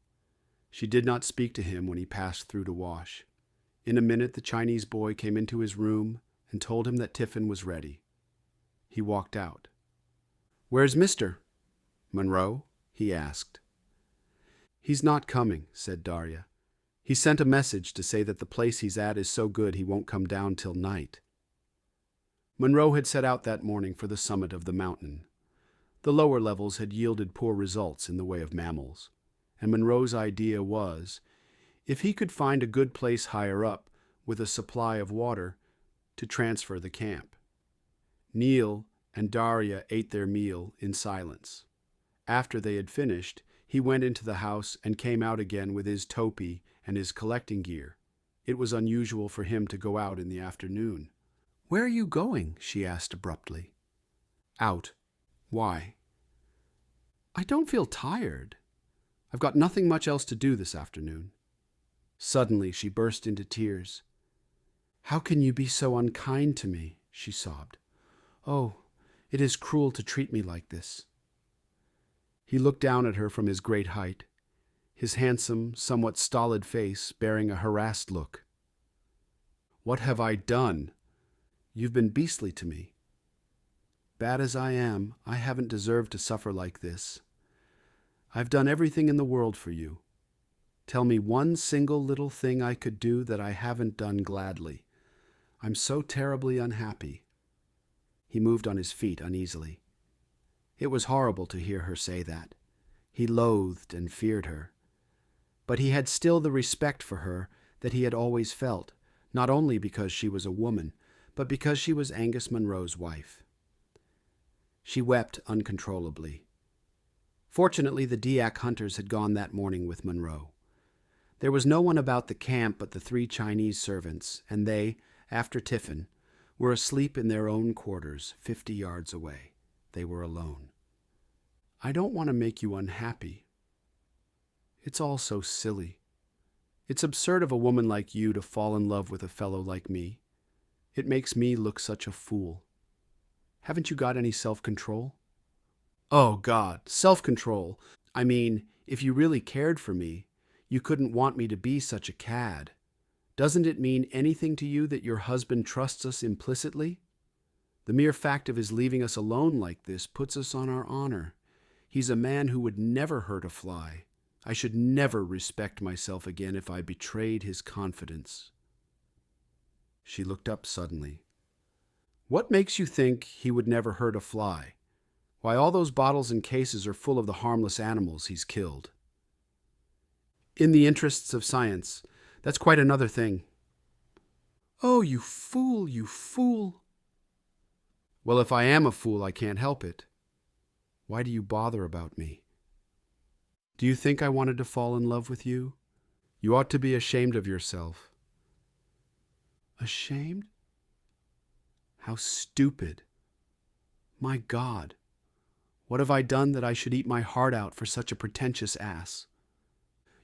She did not speak to him when he passed through to wash. In a minute the Chinese boy came into his room and told him that tiffin was ready. He walked out. "Where's Mr. Munro?" he asked. "He's not coming," said Darya. "He sent a message to say that the place he's at is so good he won't come down till night." Munro had set out that morning for the summit of the mountain. The lower levels had yielded poor results in the way of mammals, and Munro's idea was, if he could find a good place higher up, with a supply of water, to transfer the camp. Neil and Darya ate their meal in silence. After they had finished, he went into the house and came out again with his topee and his collecting gear. It was unusual for him to go out in the afternoon. "Where are you going?" she asked abruptly. "Out." "Why?" "I don't feel tired. I've got nothing much else to do this afternoon." Suddenly she burst into tears. "How can you be so unkind to me?" she sobbed. "Oh, it is cruel to treat me like this." He looked down at her from his great height, his handsome, somewhat stolid face bearing a harassed look. "What have I done? You've been beastly to me. Bad as I am, I haven't deserved to suffer like this. I've done everything in the world for you. Tell me one single little thing I could do that I haven't done gladly. I'm so terribly unhappy." He moved on his feet uneasily. It was horrible to hear her say that. He loathed and feared her. But he had still the respect for her that he had always felt, not only because she was a woman, but because she was Angus Munro's wife. She wept uncontrollably. Fortunately, the Diak hunters had gone that morning with Munro. There was no one about the camp but the 3 Chinese servants, and they, after tiffin, were asleep in their own quarters 50 yards away. They were alone. "I don't want to make you unhappy. It's all so silly. It's absurd of a woman like you to fall in love with a fellow like me. It makes me look such a fool. Haven't you got any self-control?" "Oh, God, self-control. I mean, if you really cared for me, you couldn't want me to be such a cad. Doesn't it mean anything to you that your husband trusts us implicitly? The mere fact of his leaving us alone like this puts us on our honor. He's a man who would never hurt a fly. I should never respect myself again if I betrayed his confidence." She looked up suddenly. "What makes you think he would never hurt a fly? Why, all those bottles and cases are full of the harmless animals he's killed." "In the interests of science. That's quite another thing." "Oh, you fool, you fool." "Well, if I am a fool, I can't help it. Why do you bother about me? Do you think I wanted to fall in love with you? You ought to be ashamed of yourself." "Ashamed? How stupid. My God, what have I done that I should eat my heart out for such a pretentious ass?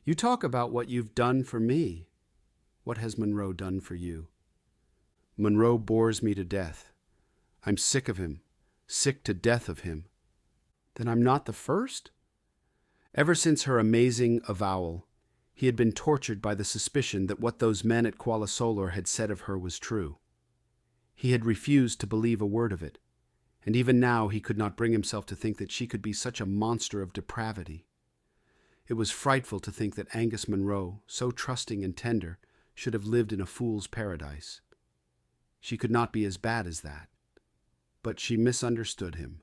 You talk about what you've done for me. What has Munro done for you?" "Munro bores me to death. I'm sick of him, sick to death of him." "Then I'm not the first?" Ever since her amazing avowal, he had been tortured by the suspicion that what those men at Kuala Solor had said of her was true. He had refused to believe a word of it, and even now he could not bring himself to think that she could be such a monster of depravity. It was frightful to think that Angus Munro, so trusting and tender, should have lived in a fool's paradise. She could not be as bad as that. But she misunderstood him.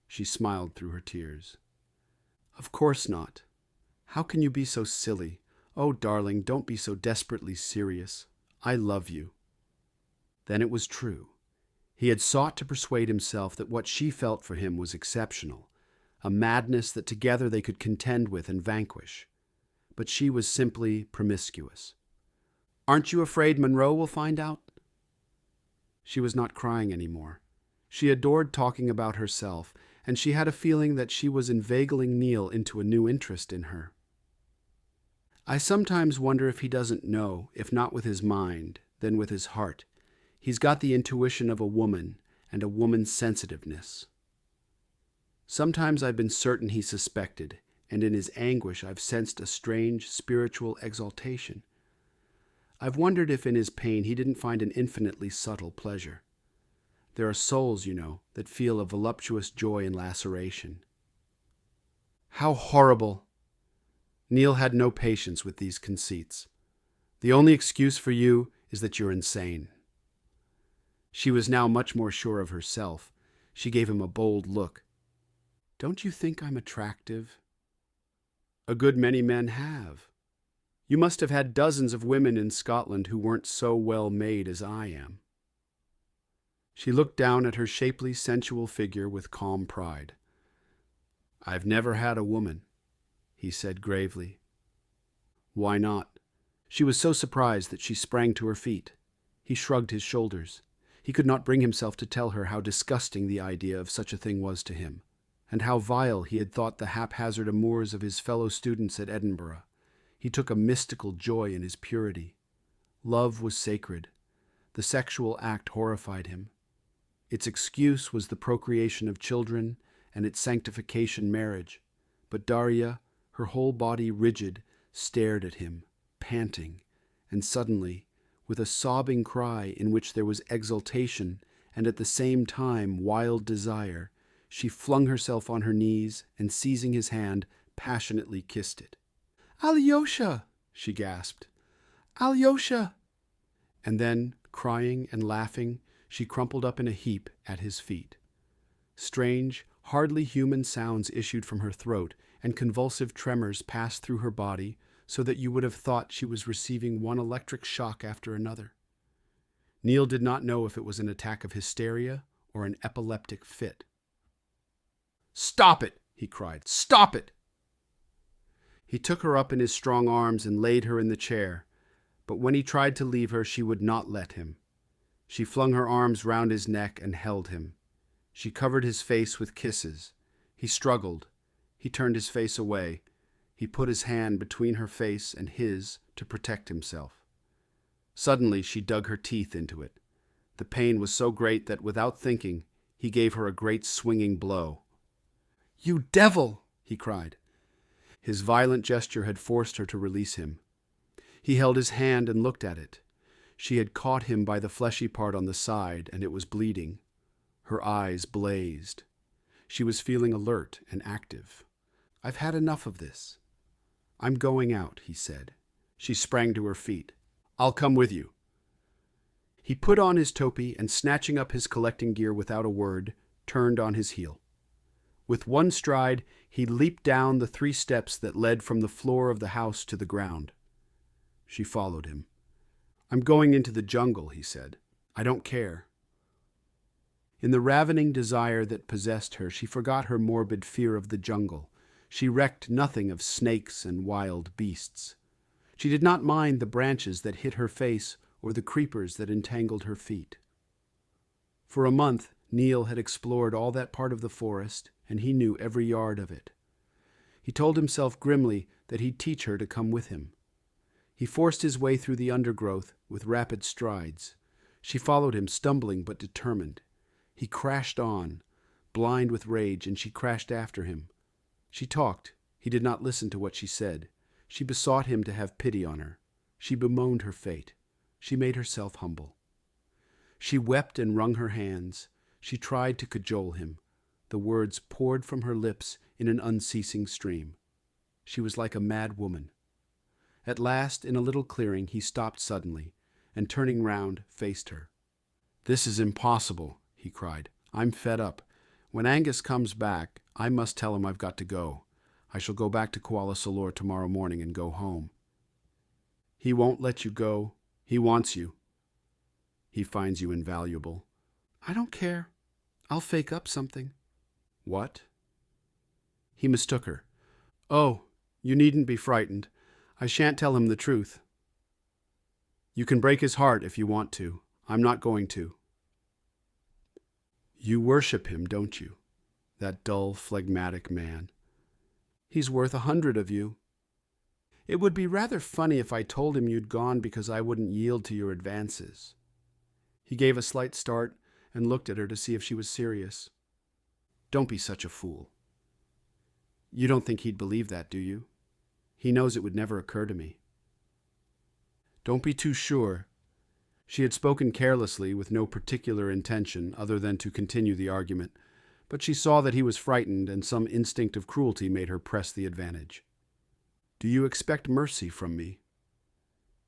She smiled through her tears. "Of course not. How can you be so silly? Oh, darling, don't be so desperately serious. I love you." Then it was true. He had sought to persuade himself that what she felt for him was exceptional, a madness that together they could contend with and vanquish. But she was simply promiscuous. "Aren't you afraid Munro will find out?" She was not crying anymore. She adored talking about herself, and she had a feeling that she was inveigling Neil into a new interest in her. "I sometimes wonder if he doesn't know, if not with his mind, then with his heart. He's got the intuition of a woman and a woman's sensitiveness. Sometimes I've been certain he suspected, and in his anguish I've sensed a strange spiritual exaltation. I've wondered if in his pain he didn't find an infinitely subtle pleasure. There are souls, you know, that feel a voluptuous joy in laceration." "How horrible!" Neil had no patience with these conceits. "The only excuse for you is that you're insane." She was now much more sure of herself. She gave him a bold look. "Don't you think I'm attractive?" "A good many men have. You must have had dozens of women in Scotland who weren't so well made as I am." She looked down at her shapely, sensual figure with calm pride. "I've never had a woman," he said gravely. "Why not?" She was so surprised that she sprang to her feet. He shrugged his shoulders. He could not bring himself to tell her how disgusting the idea of such a thing was to him, and how vile he had thought the haphazard amours of his fellow students at Edinburgh. He took a mystical joy in his purity. Love was sacred. The sexual act horrified him. Its excuse was the procreation of children and its sanctification marriage. But Darya, her whole body rigid, stared at him, panting, and suddenly, with a sobbing cry in which there was exultation and at the same time wild desire, she flung herself on her knees and, seizing his hand, passionately kissed it. "Alyosha!" she gasped. "Alyosha!" And then, crying and laughing, she crumpled up in a heap at his feet. Strange, hardly human sounds issued from her throat, and convulsive tremors passed through her body so that you would have thought she was receiving one electric shock after another. Neil did not know if it was an attack of hysteria or an epileptic fit. "Stop it!" he cried. "Stop it!" He took her up in his strong arms and laid her in the chair, but when he tried to leave her, she would not let him. She flung her arms round his neck and held him. She covered his face with kisses. He struggled. He turned his face away. He put his hand between her face and his to protect himself. Suddenly she dug her teeth into it. The pain was so great that, without thinking, he gave her a great swinging blow. "You devil!" he cried. His violent gesture had forced her to release him. He held his hand and looked at it. She had caught him by the fleshy part on the side, and it was bleeding. Her eyes blazed. She was feeling alert and active. "I've had enough of this." "I'm going out," he said. She sprang to her feet. "I'll come with you." He put on his topi and, snatching up his collecting gear without a word, turned on his heel. With one stride, he leaped down the 3 steps that led from the floor of the house to the ground. She followed him. "I'm going into the jungle," he said. "I don't care." In the ravening desire that possessed her, she forgot her morbid fear of the jungle. She recked nothing of snakes and wild beasts. She did not mind the branches that hit her face or the creepers that entangled her feet. For a month, Neil had explored all that part of the forest, and he knew every yard of it. He told himself grimly that he'd teach her to come with him. He forced his way through the undergrowth with rapid strides. She followed him, stumbling but determined. He crashed on, blind with rage, and she crashed after him. She talked. He did not listen to what she said. She besought him to have pity on her. She bemoaned her fate. She made herself humble. She wept and wrung her hands. She tried to cajole him. The words poured from her lips in an unceasing stream. She was like a mad woman. At last, in a little clearing, he stopped suddenly, and turning round, faced her. "This is impossible," he cried. "I'm fed up. When Angus comes back, I must tell him I've got to go. I shall go back to Kuala Solor tomorrow morning and go home." "He won't let you go. He wants you. He finds you invaluable." "I don't care. I'll fake up something." "What?" He mistook her. "Oh, you needn't be frightened. I shan't tell him the truth." "You can break his heart if you want to. I'm not going to." "You worship him, don't you? That dull, phlegmatic man." "He's worth 100 of you." "It would be rather funny if I told him you'd gone because I wouldn't yield to your advances." He gave a slight start and looked at her to see if she was serious. "Don't be such a fool. You don't think he'd believe that, do you? He knows it would never occur to me." "Don't be too sure." She had spoken carelessly, with no particular intention other than to continue the argument, but she saw that he was frightened, and some instinct of cruelty made her press the advantage. "Do you expect mercy from me?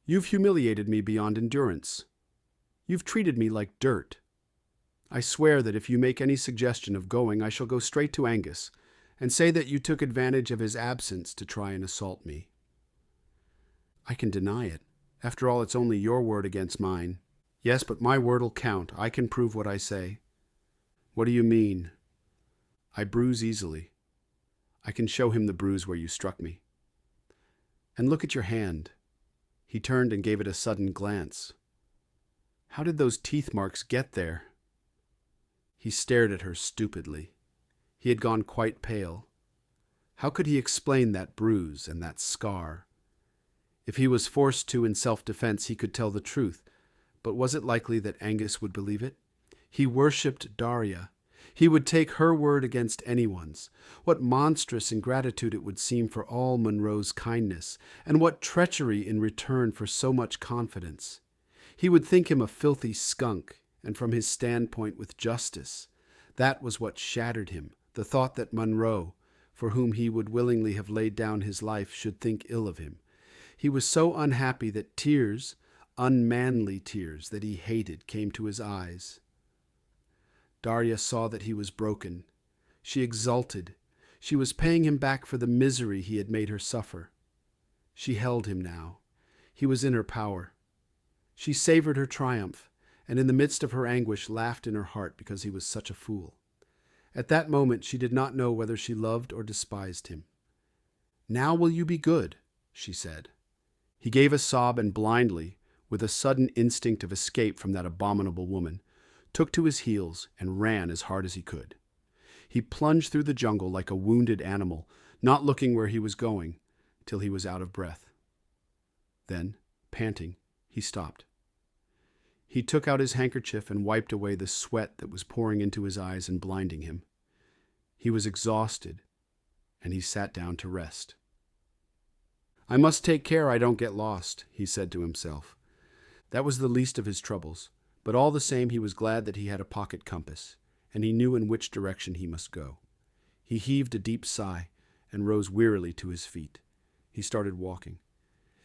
You've humiliated me beyond endurance. You've treated me like dirt. I swear that if you make any suggestion of going, I shall go straight to Angus and say that you took advantage of his absence to try and assault me." "I can deny it. After all, it's only your word against mine." "Yes, but my word'll count. I can prove what I say." "What do you mean?" "I bruise easily. I can show him the bruise where you struck me. And look at your hand." He turned and gave it a sudden glance. "How did those teeth marks get there?" He stared at her stupidly. He had gone quite pale. How could he explain that bruise and that scar? If he was forced to in self-defense, he could tell the truth, but was it likely that Angus would believe it? He worshipped Darya. He would take her word against anyone's. What monstrous ingratitude it would seem for all Munro's kindness, and what treachery in return for so much confidence. He would think him a filthy skunk, and from his standpoint with justice. That was what shattered him, the thought that Munro, for whom he would willingly have laid down his life, should think ill of him. He was so unhappy that tears, unmanly tears that he hated, came to his eyes. Darya saw that he was broken. She exulted. She was paying him back for the misery he had made her suffer. She held him now. He was in her power. She savored her triumph, and in the midst of her anguish laughed in her heart because he was such a fool. At that moment she did not know whether she loved or despised him. "Now will you be good?" she said. He gave a sob and blindly, with a sudden instinct of escape from that abominable woman, took to his heels and ran as hard as he could. He plunged through the jungle like a wounded animal, not looking where he was going, till he was out of breath. Then, panting, he stopped. He took out his handkerchief and wiped away the sweat that was pouring into his eyes and blinding him. He was exhausted, and he sat down to rest. "I must take care I don't get lost," he said to himself. That was the least of his troubles, but all the same he was glad that he had a pocket compass, and he knew in which direction he must go. He heaved a deep sigh and rose wearily to his feet. He started walking.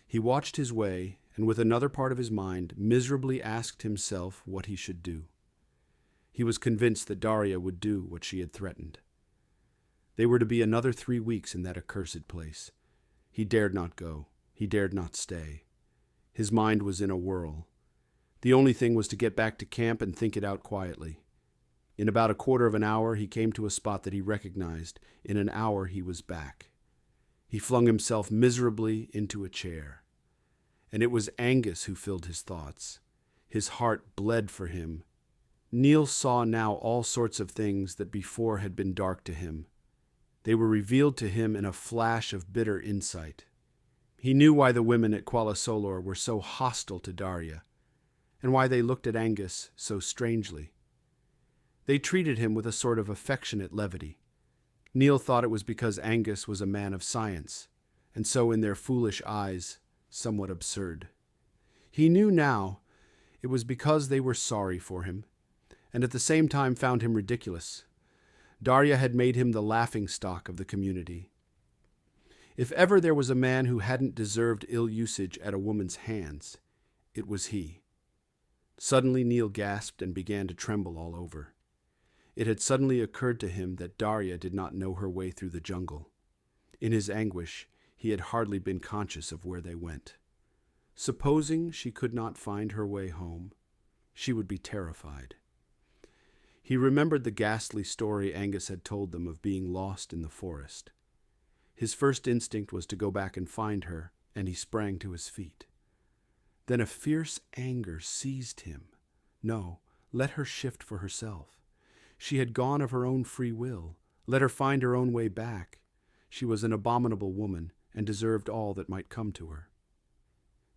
He watched his way, and with another part of his mind, miserably asked himself what he should do. He was convinced that Darya would do what she had threatened. They were to be another 3 weeks in that accursed place. He dared not go. He dared not stay. His mind was in a whirl. The only thing was to get back to camp and think it out quietly. In about a quarter of an hour he came to a spot that he recognized. In an hour he was back. He flung himself miserably into a chair. And it was Angus who filled his thoughts. His heart bled for him. Neil saw now all sorts of things that before had been dark to him. They were revealed to him in a flash of bitter insight. He knew why the women at Kuala Solor were so hostile to Darya, and why they looked at Angus so strangely. They treated him with a sort of affectionate levity. Neil thought it was because Angus was a man of science, and so in their foolish eyes, somewhat absurd. He knew now it was because they were sorry for him, and at the same time found him ridiculous. Darya had made him the laughingstock of the community. If ever there was a man who hadn't deserved ill usage at a woman's hands, it was he. Suddenly Neil gasped and began to tremble all over. It had suddenly occurred to him that Darya did not know her way through the jungle. In his anguish, he had hardly been conscious of where they went. Supposing she could not find her way home, she would be terrified. He remembered the ghastly story Angus had told them of being lost in the forest. His first instinct was to go back and find her, and he sprang to his feet. Then a fierce anger seized him. No, let her shift for herself. She had gone of her own free will. Let her find her own way back. She was an abominable woman, and deserved all that might come to her.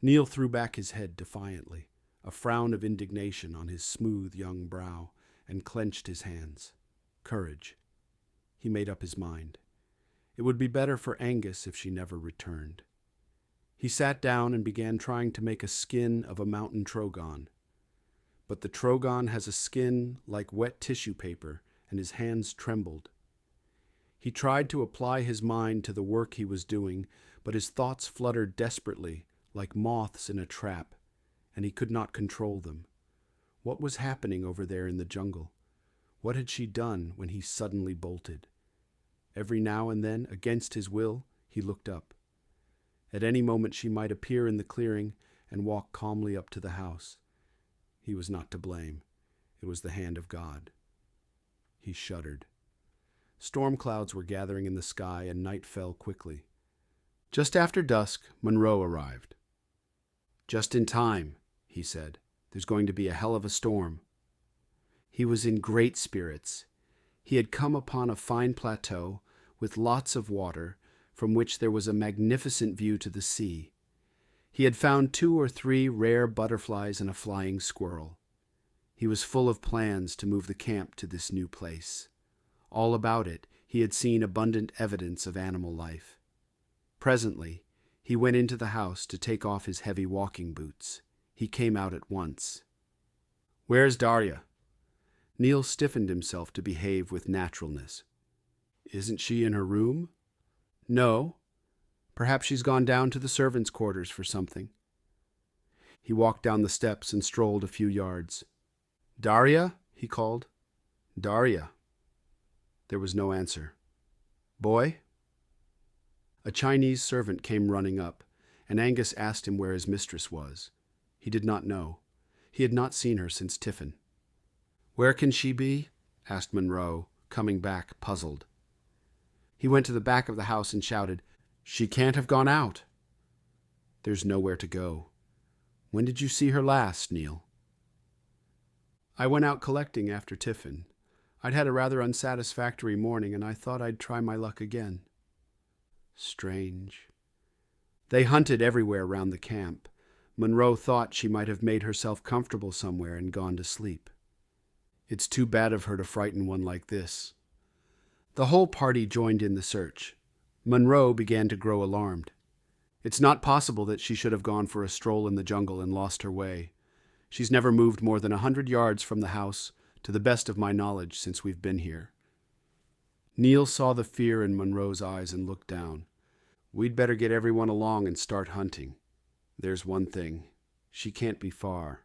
Neil threw back his head defiantly, a frown of indignation on his smooth young brow, and clenched his hands. Courage. He made up his mind. It would be better for Angus if she never returned. He sat down and began trying to make a skin of a mountain trogon. But the trogon has a skin like wet tissue paper, and his hands trembled. He tried to apply his mind to the work he was doing, but his thoughts fluttered desperately, like moths in a trap, and he could not control them. What was happening over there in the jungle? What had she done when he suddenly bolted? Every now and then, against his will, he looked up. At any moment she might appear in the clearing and walk calmly up to the house. He was not to blame. It was the hand of God. He shuddered. Storm clouds were gathering in the sky, and night fell quickly. Just after dusk, Munro arrived. "Just in time," he said. "There's going to be a hell of a storm." He was in great spirits. He had come upon a fine plateau with lots of water, from which there was a magnificent view to the sea. He had found 2 or 3 rare butterflies and a flying squirrel. He was full of plans to move the camp to this new place. All about it, he had seen abundant evidence of animal life. Presently, he went into the house to take off his heavy walking boots. He came out at once. "Where's Darya?" Neil stiffened himself to behave with naturalness. "Isn't she in her room?" "No. Perhaps she's gone down to the servants' quarters for something." He walked down the steps and strolled a few yards. "Darya?" he called. "Darya." There was no answer. Boy?" A Chinese servant came running up, and Angus asked him where his mistress was. He did not know. He had not seen her since tiffin. "Where can she be?" asked Munro, coming back, puzzled. He went to the back of the house and shouted, "She can't have gone out." "There's nowhere to go. When did you see her last, Neil?" "I went out collecting after tiffin. I'd had a rather unsatisfactory morning, and I thought I'd try my luck again." Strange. They hunted everywhere round the camp. Munro thought she might have made herself comfortable somewhere and gone to sleep. It's too bad of her to frighten one like this. The whole party joined in the search. Munro began to grow alarmed. It's not possible that she should have gone for a stroll in the jungle and lost her way. She's never moved more than 100 yards from the house, to the best of my knowledge, since we've been here. Neil saw the fear in Munro's eyes and looked down. "We'd better get everyone along and start hunting. There's one thing. She can't be far.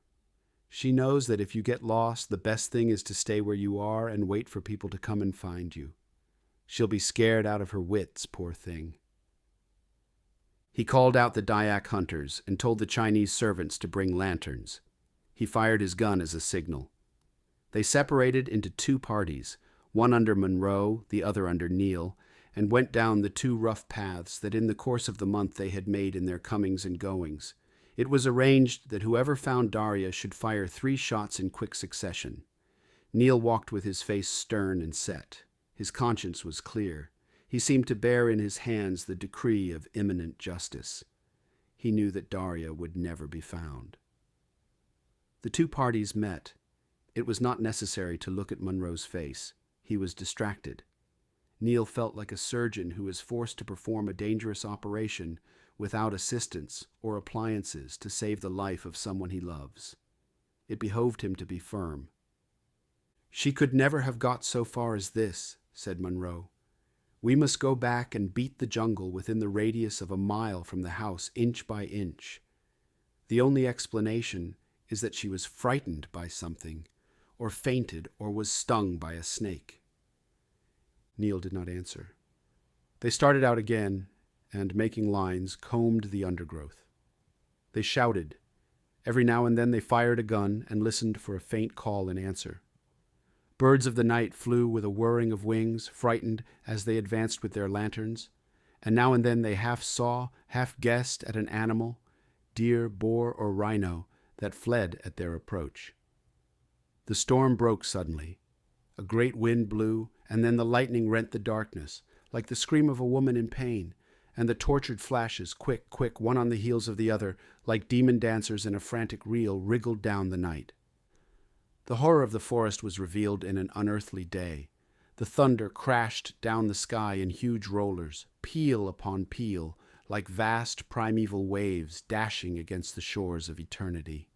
She knows that if you get lost, the best thing is to stay where you are and wait for people to come and find you. She'll be scared out of her wits, poor thing." He called out the Dayak hunters and told the Chinese servants to bring lanterns. He fired his gun as a signal. They separated into two parties, one under Munro, the other under Neil, and went down the two rough paths that in the course of the month they had made in their comings and goings. It was arranged that whoever found Darya should fire 3 shots in quick succession. Neil walked with his face stern and set. His conscience was clear. He seemed to bear in his hands the decree of imminent justice. He knew that Darya would never be found. The two parties met. It was not necessary to look at Munro's face. He was distracted. Neil felt like a surgeon who is forced to perform a dangerous operation without assistance or appliances to save the life of someone he loves. It behoved him to be firm. "She could never have got so far as this," said Munro. "We must go back and beat the jungle within the radius of a mile from the house, inch by inch. The only explanation is that she was frightened by something, or fainted, or was stung by a snake." Neil did not answer. They started out again, and, making lines, combed the undergrowth. They shouted. Every now and then they fired a gun and listened for a faint call in answer. Birds of the night flew with a whirring of wings, frightened as they advanced with their lanterns, and now and then they half saw, half guessed at an animal, deer, boar, or rhino, that fled at their approach. The storm broke suddenly. A great wind blew, and then the lightning rent the darkness, like the scream of a woman in pain, and the tortured flashes, quick, quick, one on the heels of the other, like demon dancers in a frantic reel, wriggled down the night. The horror of the forest was revealed in an unearthly day. The thunder crashed down the sky in huge rollers, peal upon peal, like vast primeval waves dashing against the shores of eternity.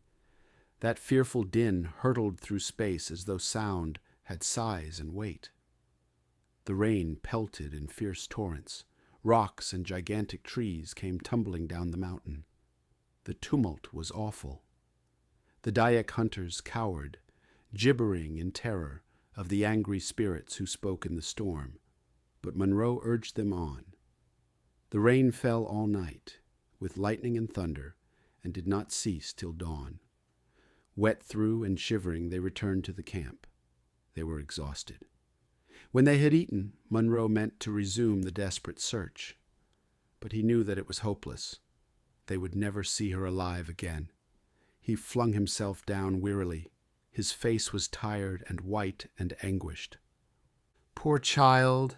That fearful din hurtled through space as though sound had size and weight. The rain pelted in fierce torrents. Rocks and gigantic trees came tumbling down the mountain. The tumult was awful. The Dayak hunters cowered, gibbering in terror of the angry spirits who spoke in the storm, but Munro urged them on. The rain fell all night, with lightning and thunder, and did not cease till dawn. Wet through and shivering, they returned to the camp. They were exhausted. When they had eaten, Munro meant to resume the desperate search, but he knew that it was hopeless. They would never see her alive again. He flung himself down wearily. His face was tired and white and anguished. Poor child,